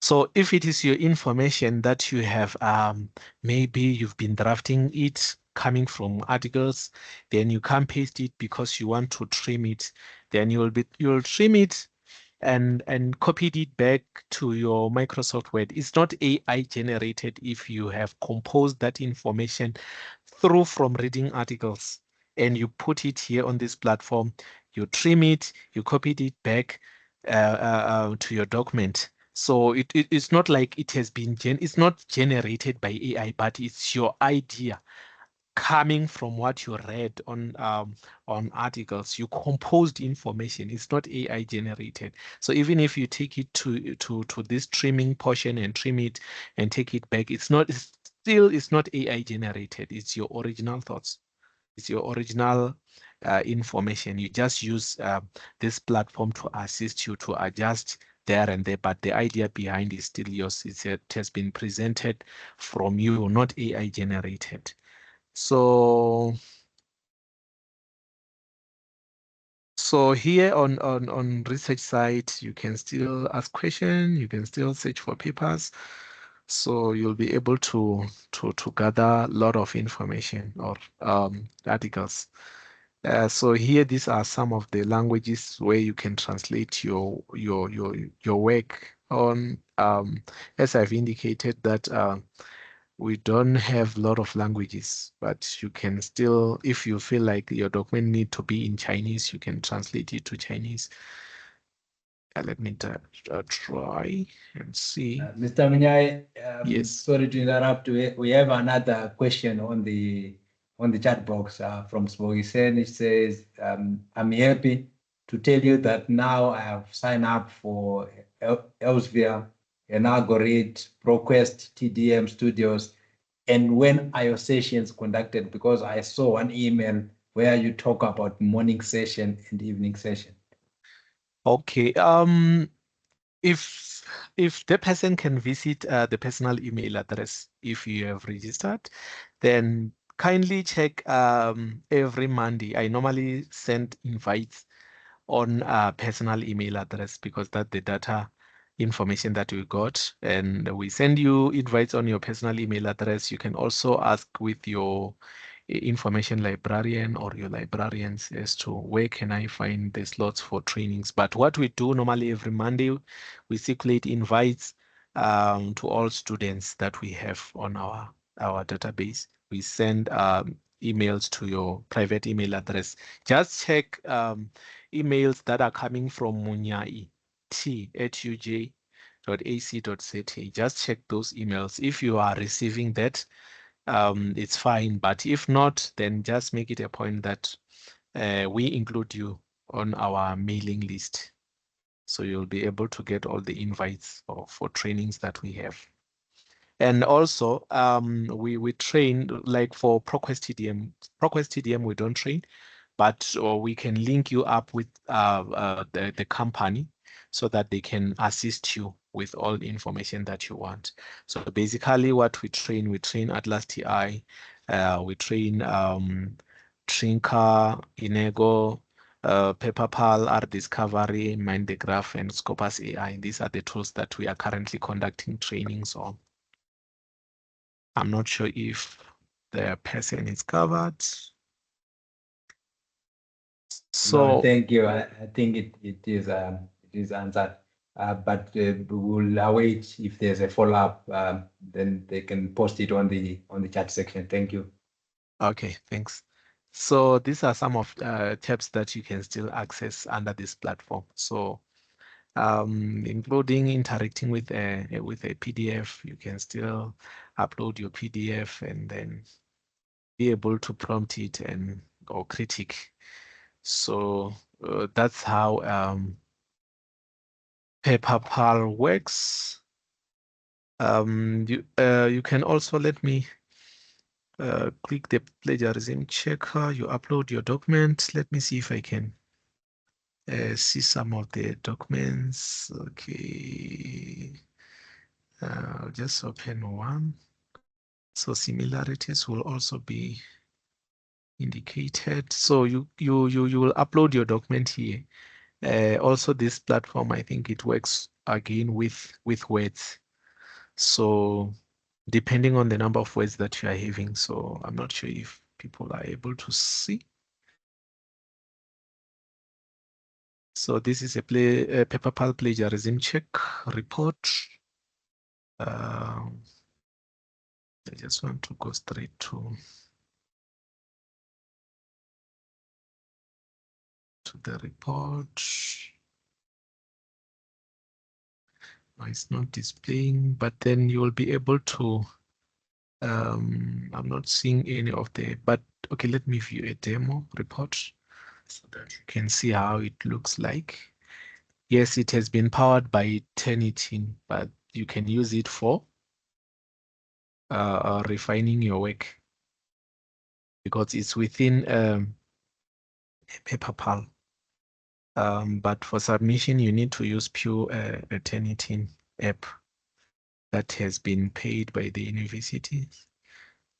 Speaker 2: So if it is your information that you have, maybe you've been drafting it coming from articles, then you can't paste it because you want to trim it. Then you'll trim it and copied it back to your Microsoft Word. It's not AI generated if you have composed that information through from reading articles and you put it here on this platform, you trim it, you copied it back to your document. So it's not like it has been, it's not generated by AI, but it's your idea coming from what you read on articles. You composed information. It's not AI generated. So even if you take it to this trimming portion and trim it and take it back, it's not AI generated. It's your original thoughts. It's your original information. You just use this platform to assist you to adjust there and there, but the idea behind is still yours. It has been presented from you, not AI generated. So here on research site, you can still ask questions, you can still search for papers. So you'll be able to gather a lot of information or articles. So here, these are some of the languages where you can translate your work on. As I've indicated that we don't have a lot of languages, but you can still, if you feel like your document need to be in Chinese, you can translate it to Chinese. Let me try and see.
Speaker 1: Mr. Minyai,
Speaker 2: Yes.
Speaker 1: sorry to interrupt. We have another question on the chat box from Spogisen. It says, I'm happy to tell you that now I have signed up for Elsevier, Algorithm, ProQuest, TDM Studios. And when are your sessions conducted? Because I saw one email where you talk about morning session and evening session.
Speaker 2: Okay. If the person can visit the personal email address, if you have registered, then kindly check every Monday. I normally send invites on a personal email address because that's the data information that we got, and we send you invites on your personal email address. You can also ask with your information librarian or your librarians as to where can I find the slots for trainings. But what we do normally every Monday, we circulate invites to all students that we have on our database. We send emails to your private email address. Just check emails that are coming from munyai@uj.ac.za. Just check those emails. If you are receiving that, it's fine. But if not, then just make it a point that we include you on our mailing list. So you'll be able to get all the invites for trainings that we have. And also, we train, like for ProQuest TDM. ProQuest TDM, we don't train, but we can link you up with the company so that they can assist you with all the information that you want. So basically what we train Atlas TI, we train Trinker, Inego, PaperPal, RDiscovery, Mind the Graph, and Scopus AI. These are the tools that we are currently conducting trainings on. I'm not sure if the person is covered. So
Speaker 1: no, thank you. I think it is answered. But we'll await if there's a follow-up. Then they can post it on the chat section. Thank you.
Speaker 2: Okay, thanks. So these are some of tabs that you can still access under this platform. So including interacting with a PDF, you can still upload your PDF and then be able to prompt it or critique. So that's how PaperPal works. You can also let me click the plagiarism checker. You upload your document. Let me see if I can see some of the documents. Okay. I'll just open one. So similarities will also be indicated. So you will upload your document here. Also, this platform, I think it works again with words. So depending on the number of words that you are having. So I'm not sure if people are able to see. So this is a PaperPal plagiarism check report. I just want to go straight to the report. No, it's not displaying, but then you will be able to, I'm not seeing any of the, but okay, let me view a demo report so that you can see how it looks like. Yes, it has been powered by Turnitin, but you can use it for refining your work because it's within PaperPal. But for submission, you need to use pure Turnitin app that has been paid by the university.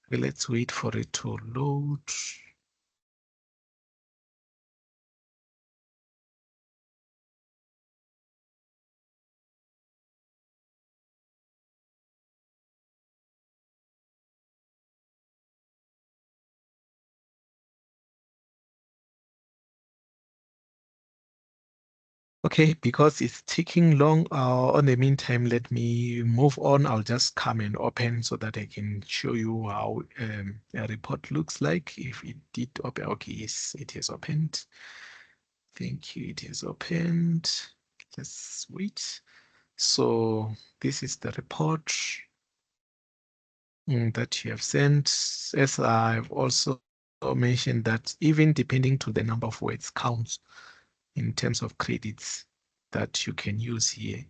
Speaker 2: Okay, let's wait for it to load. Okay, because it's taking long, on the meantime, let me move on. I'll just come and open so that I can show you how a report looks like. If it did open, okay, yes, it has opened. Thank you, it has opened. Let's wait. So this is the report that you have sent. As I've also mentioned that even depending to the number of words counts in terms of credits that you can use here.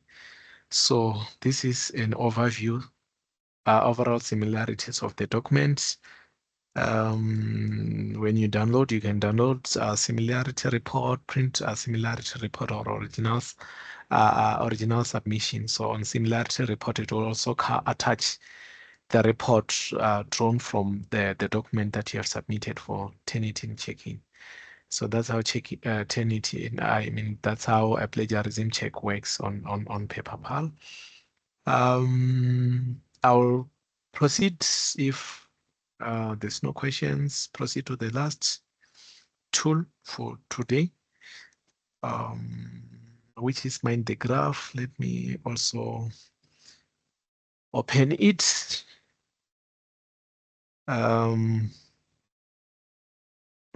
Speaker 2: So this is an overview, overall similarities of the documents. When you download, you can download a similarity report, print a similarity report or originals, original submission. So on similarity report, it will also attach the report drawn from the document that you have submitted for Turnitin checking. So that's how Turnitin, I mean, that's how a plagiarism check works on PaperPal. I'll proceed if there's no questions, proceed to the last tool for today, which is Mind the Graph. Let me also open it.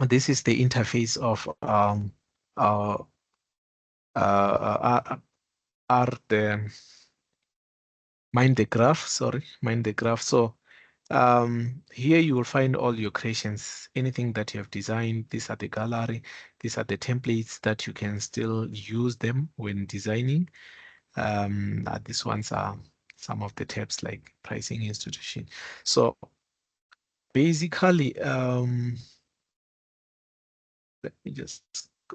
Speaker 2: This is the interface of the Mind the Graph. Sorry, Mind the Graph. So here you will find all your creations, anything that you have designed. These are the gallery. These are the templates that you can still use them when designing. These ones are some of the tabs like pricing institution. So basically, let me just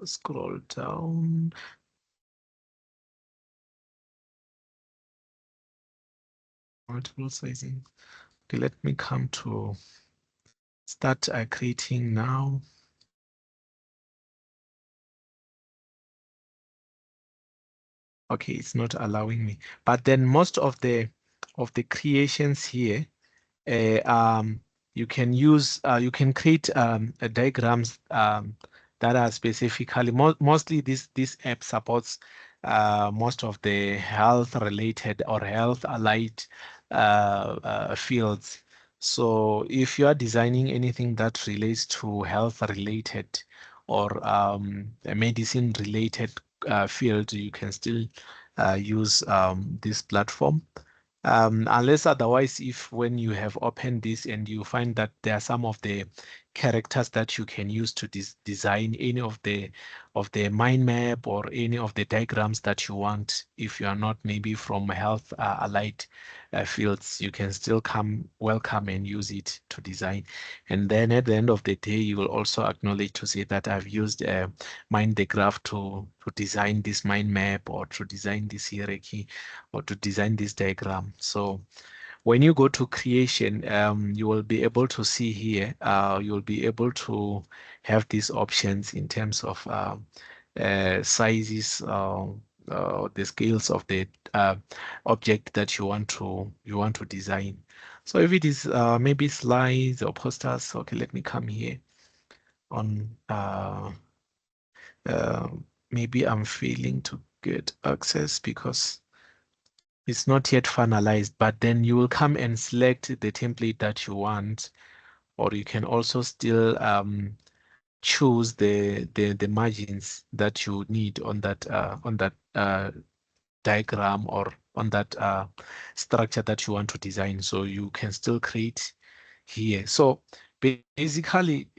Speaker 2: scroll down. Multiple sizing. Okay, let me come to start creating now. Okay, it's not allowing me. But then most of the creations here, you can use, you can create diagrams that are specifically, mostly this app supports most of the health related or health allied fields. So if you are designing anything that relates to health related or medicine related field, you can still use this platform. Unless otherwise, if when you have opened this and you find that there are some of the characters that you can use to design any of the mind map or any of the diagrams that you want, if you are not maybe from health allied fields, you can still welcome and use it to design. And then at the end of the day, you will also acknowledge to say that I've used Mind the Graph to design this mind map or to design this hierarchy or to design this diagram. So when you go to creation, you will be able to see here, you will be able to have these options in terms of sizes, the scales of the object that you want to design. So if it is maybe slides or posters, okay, let me come here on maybe I'm failing to get access because it's not yet finalized, but then you will come and select the template that you want, or you can also still choose the margins that you need on that diagram or on that structure that you want to design. So you can still create here. So basically,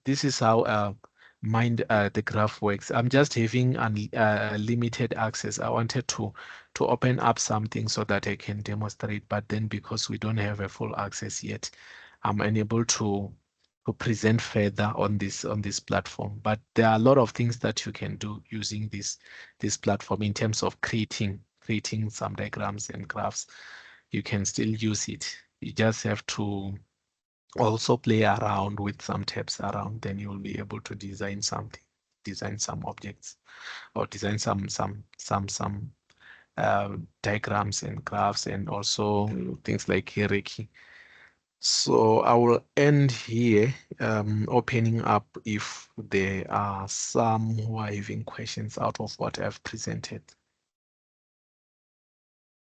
Speaker 2: this is how Mind the Graph works. I'm just having limited access. I wanted to open up something so that I can demonstrate, but then because we don't have a full access yet, I'm unable to present further on this platform. But there are a lot of things that you can do using this platform in terms of creating some diagrams and graphs. You can still use it. You just have to also play around with some tabs around, then you'll be able to design something, design some objects, or design some diagrams and graphs, and also things like hierarchy. So I will end here, opening up if there are some who are having questions out of what I've presented.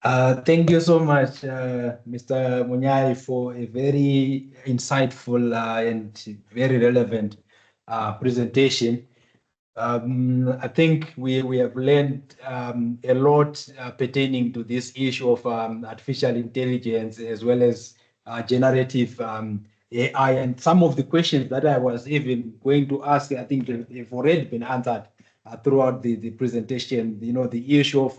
Speaker 1: Thank you so much, Mr. Munyai, for a very insightful and very relevant presentation. I think we have learned a lot pertaining to this issue of artificial intelligence as well as generative AI. And some of the questions that I was even going to ask, I think they've already been answered throughout the presentation. You know, the issue of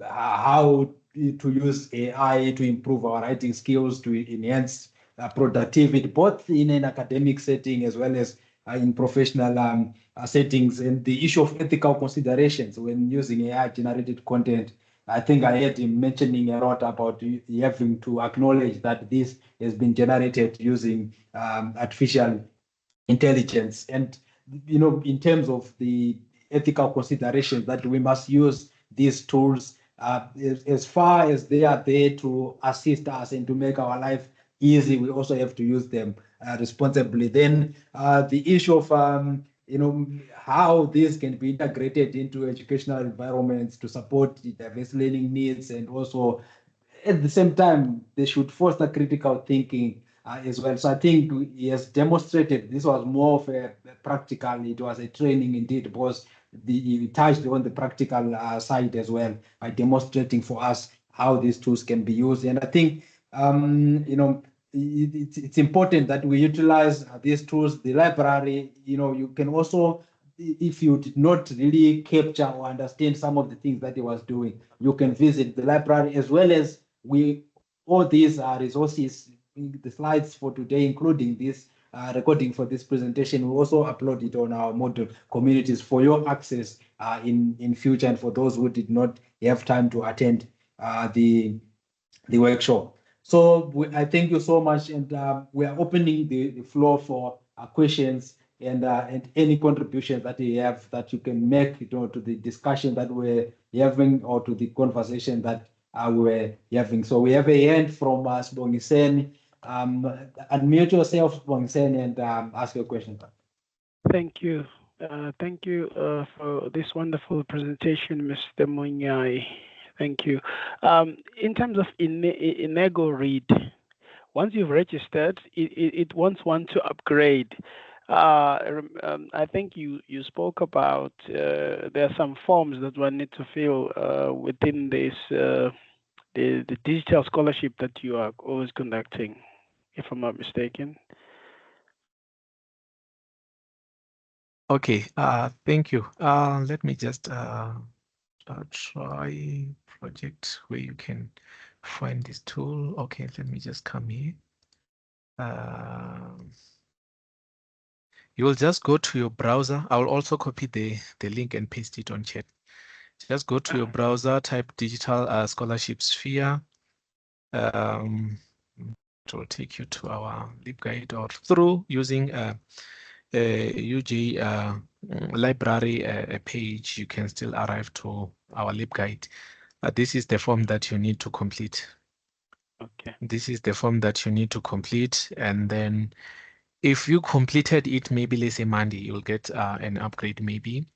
Speaker 1: how to use AI to improve our writing skills, to enhance productivity, both in an academic setting as well as in professional settings, and the issue of ethical considerations when using AI-generated content. I think I heard him mentioning a lot about having to acknowledge that this has been generated using artificial intelligence. And, you know, in terms of the ethical considerations that we must use these tools as far as they are there to assist us and to make our life easy, we also have to use them responsibly. Then the issue of how this can be integrated into educational environments to support diverse learning needs, and also at the same time they should foster critical thinking as well. So I think he has demonstrated this was more of a practical, it was a training indeed, because he touched on the practical side as well by demonstrating for us how these tools can be used. And I think it's important that we utilize these tools. The library, you can also, if you did not really capture or understand some of the things that he was doing, you can visit the library, as well as all these resources, the slides for today, including this recording for this presentation, we also upload it on our Moodle communities for your access in future, and for those who did not have time to attend the workshop. So I thank you so much, and we are opening the floor for questions and any contributions that you have that you can make to the discussion that we're having, or to the conversation that we're having. So we have a hand from Sibongiseni. Unmute yourself, Sibongiseni, and ask your question.
Speaker 3: Thank you. Thank you for this wonderful presentation, Mr. Munyai. Thank you. In terms of Enego Read, once you've registered, it wants one to upgrade. I think you spoke about there are some forms that one need to fill within this the digital scholarship that you are always conducting, if I'm not mistaken.
Speaker 2: Okay, thank you. Let me just try project where you can find this tool. Okay, let me just come here. You will just go to your browser. I will also copy the link and paste it on chat. Just go to your browser, type digital scholarship sphere. It will take you to our LibGuide, or through using UJ library page, you can still arrive to our LibGuide. This is the form that you need to complete.
Speaker 3: Okay.
Speaker 2: This is the form that you need to complete, and then if you completed it, maybe let's say Monday, you'll get an upgrade. Maybe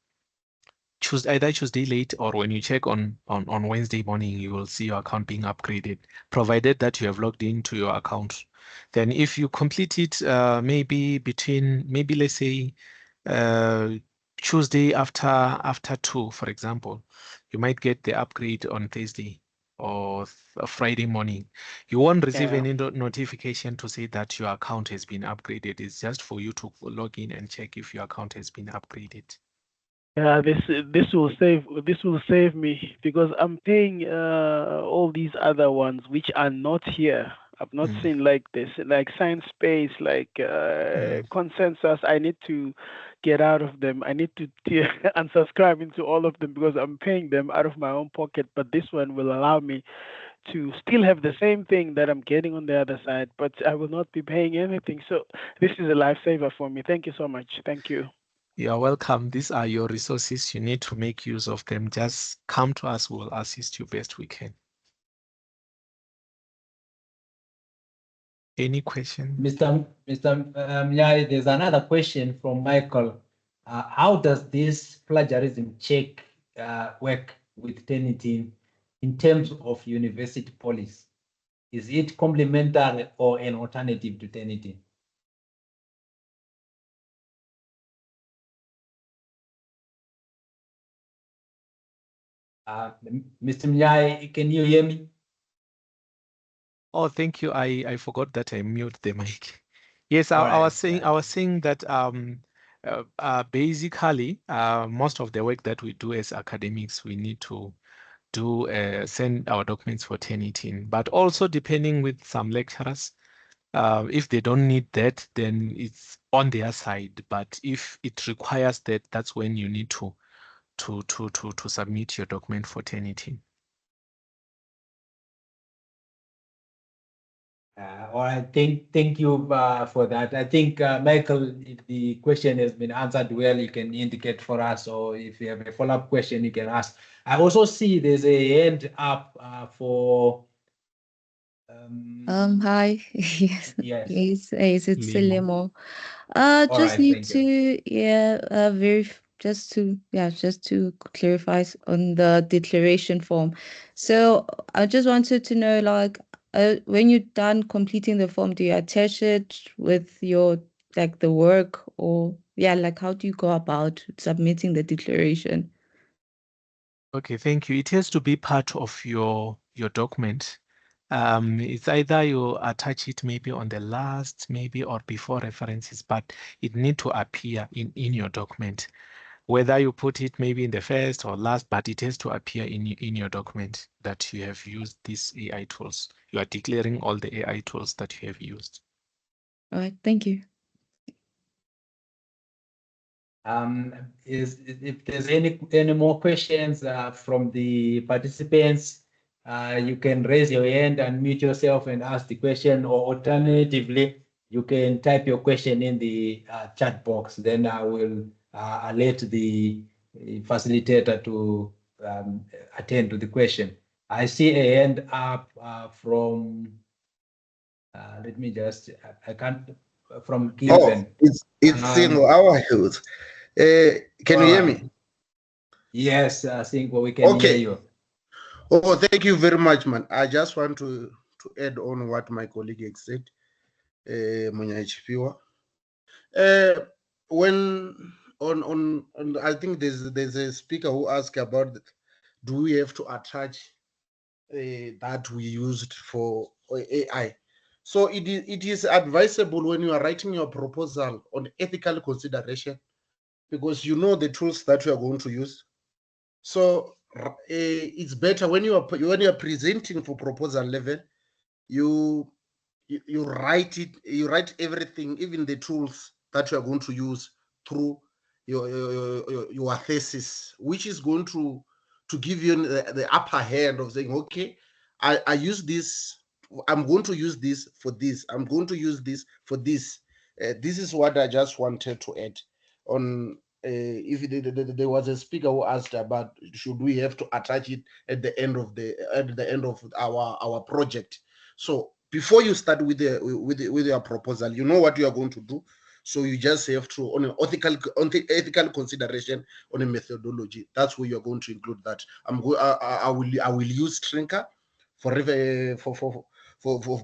Speaker 2: either Tuesday late, or when you check on Wednesday morning, you will see your account being upgraded, provided that you have logged into your account. Then if you complete it maybe let's say Tuesday after 2, for example, you might get the upgrade on Thursday or Friday morning. You won't receive any notification to say that your account has been upgraded. It's just for you to log in and check if your account has been upgraded.
Speaker 3: Yeah, this will save me, because I'm paying all these other ones which are not here. I've not seen like this, like science space, like consensus. I need to get out of them. I need to unsubscribe into all of them because I'm paying them out of my own pocket. But this one will allow me to still have the same thing that I'm getting on the other side, but I will not be paying anything. So this is a lifesaver for me. Thank you so much. Thank you.
Speaker 2: You're welcome. These are your resources. You need to make use of them. Just come to us. We'll assist you best we can. Any question?
Speaker 1: Mr. Mnyai, there's another question from Michael. How does this plagiarism check work with Turnitin in terms of university policy? Is it complementary or an alternative to Turnitin? Mr. Mnyai, can you hear me?
Speaker 2: Oh, thank you. I forgot that I mute the mic. Yes, I was saying that basically most of the work that we do as academics, we need to do send our documents for Turnitin, but also depending with some lecturers, if they don't need that, then it's on their side. But if it requires that, that's when you need to submit your document for Turnitin.
Speaker 1: All right, thank you for that. I think, Michael, if the question has been answered well, you can indicate for us, or if you have a follow-up question, you can ask. I also see there's a hand up for...
Speaker 4: Hi. Yes.
Speaker 1: Yes.
Speaker 4: It's Lemo. Just
Speaker 1: right,
Speaker 4: need to just to clarify on the declaration form. So I just wanted to know, like, when you're done completing the form, do you attach it with your the work, or like how do you go about submitting the declaration?
Speaker 2: Okay, thank you. It has to be part of your document. It's either you attach it maybe on the last, maybe, or before references, but it need to appear in your document. Whether you put it maybe in the first or last, but it has to appear in your document that you have used these AI tools. You are declaring all the AI tools that you have used.
Speaker 4: All right, thank you.
Speaker 1: If there's any more questions from the participants, you can raise your hand and mute yourself and ask the question, or alternatively, you can type your question in the chat box. Then I will alert the facilitator to attend to the question. I see a hand up from, let me just, I can't, from Given.
Speaker 5: Oh, it's Singo, our youth. Can you hear me?
Speaker 1: Yes, Singo, we can hear you.
Speaker 5: Oh, thank you very much, man. I just want to add on what my colleague has said, Munyai Chipiwa. When on I think there's a speaker who asked about do we have to attach that we used for AI. So it is advisable when you are writing your proposal on ethical consideration, because you know the tools that you are going to use. So it's better when you are presenting for proposal level, you write it, you write everything, even the tools that you are going to use through your thesis, which is going to give you the upper hand of saying, okay, I use this, I'm going to use this for this, I'm going to use this for this. This is what I just wanted to add on. If there was a speaker who asked about should we have to attach it at the end of our project. So before you start with your proposal, you know what you are going to do. So you just have to, on an ethical consideration, on a methodology, that's where you're going to include that. I will use Trinker for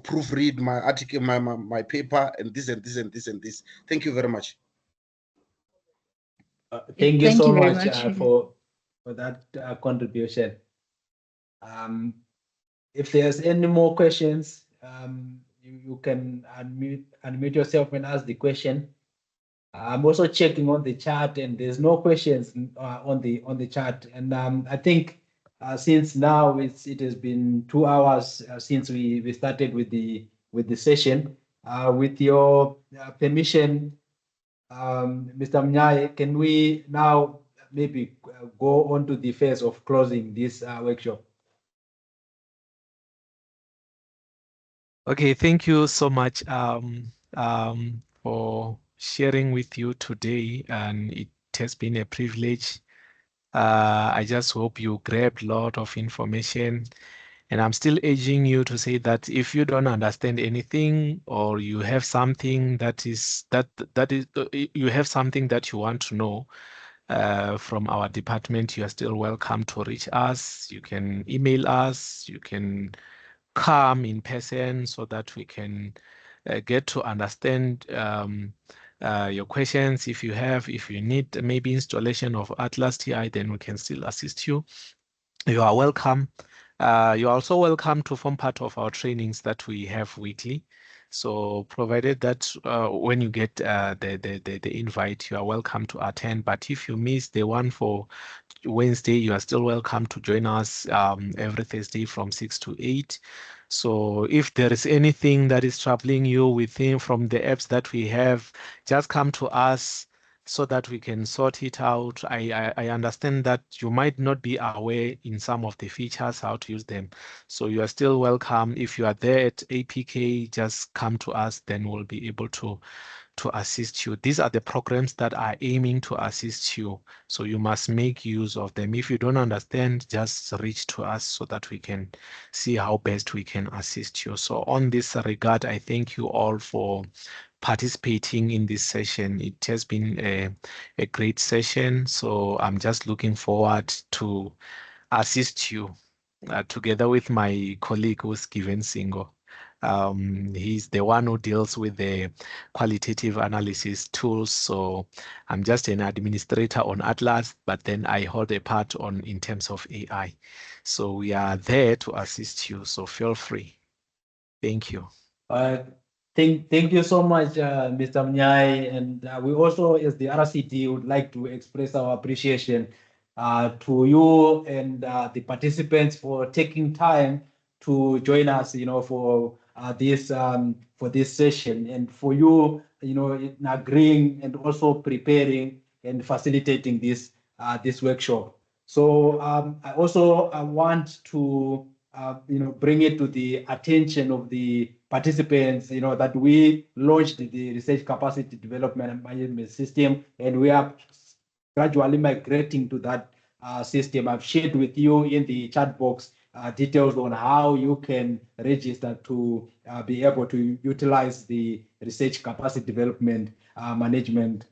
Speaker 5: proofread my article, my paper, and this and this and this and this. Thank you very much.
Speaker 1: Thank you so much for that contribution. If there's any more questions, you can unmute yourself and ask the question. I'm also checking on the chat, and there's no questions on the chat. And I think since now it has been 2 hours since we started with the with the session. With your permission, Mr. Mnyai, can we now maybe go on to the phase of closing this workshop?
Speaker 2: Okay, thank you so much for sharing with you today, and it has been a privilege. I just hope you grabbed a lot of information, and I'm still urging you to say that if you don't understand anything, or you have something you have something that you want to know from our department, you are still welcome to reach us. You can email us, you can come in person so that we can get to understand your questions. If you need maybe installation of Atlas TI, then we can still assist you. You are welcome. You're also welcome to form part of our trainings that we have weekly. So provided that when you get the invite, you are welcome to attend. But if you miss the one for Wednesday, you are still welcome to join us every Thursday from 6 to 8. So if there is anything that is troubling you within from the apps that we have, just come to us so that we can sort it out. I understand that you might not be aware in some of the features, how to use them. So you are still welcome. If you are there at APK, just come to us, then we'll be able to assist you. These are the programs that are aiming to assist you. So you must make use of them. If you don't understand, just reach to us so that we can see how best we can assist you. So on this regard, I thank you all for participating in this session. It has been a great session. So I'm just looking forward to assist you together with my colleague who's Given Singo. He's the one who deals with the qualitative analysis tools. So I'm just an administrator on Atlas, but then I hold a part on in terms of AI. So we are there to assist you. So feel free. Thank you.
Speaker 1: Thank you so much, Mr. Mnyai. And we also, as the RCD, would like to express our appreciation to you and the participants for taking time to join us, for this session, and for you, in agreeing and also preparing and facilitating this workshop. So I also want to bring it to the attention of the participants, that we launched the research capacity development and management system, and we are gradually migrating to that system. I've shared with you in the chat box details on how you can register to be able to utilize the research capacity development management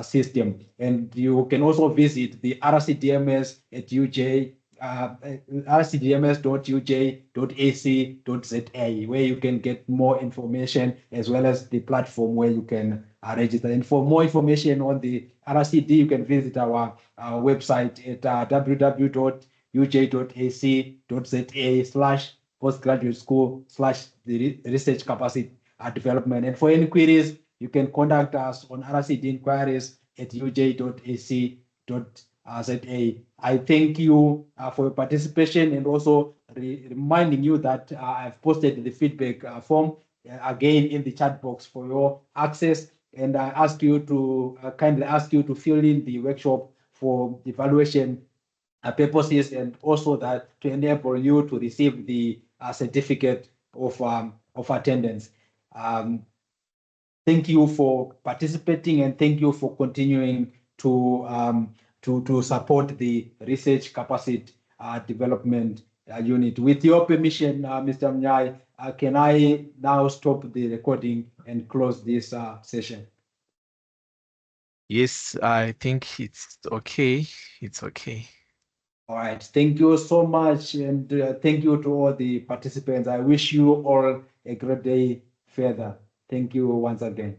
Speaker 1: system. And you can also visit the RCDMS at UJ, rcdms.uj.ac.za, where you can get more information, as well as the platform where you can register. And for more information on the RCD, you can visit our website at www.uj.ac.za/postgraduate school/the research capacity development. And for any queries, you can contact us on rcd-inquiries@uj.ac.za. I thank you for your participation, and also reminding you that I've posted the feedback form again in the chat box for your access. And I ask you to kindly ask you to fill in the workshop for evaluation purposes, and also that to enable you to receive the certificate of attendance. Thank you for participating, and thank you for continuing to support the research capacity development unit. With your permission, Mr. Mnyai, can I now stop the recording and close this session?
Speaker 2: Yes, I think it's okay. It's okay.
Speaker 1: All right. Thank you so much, and thank you to all the participants. I wish you all a great day further. Thank you once again.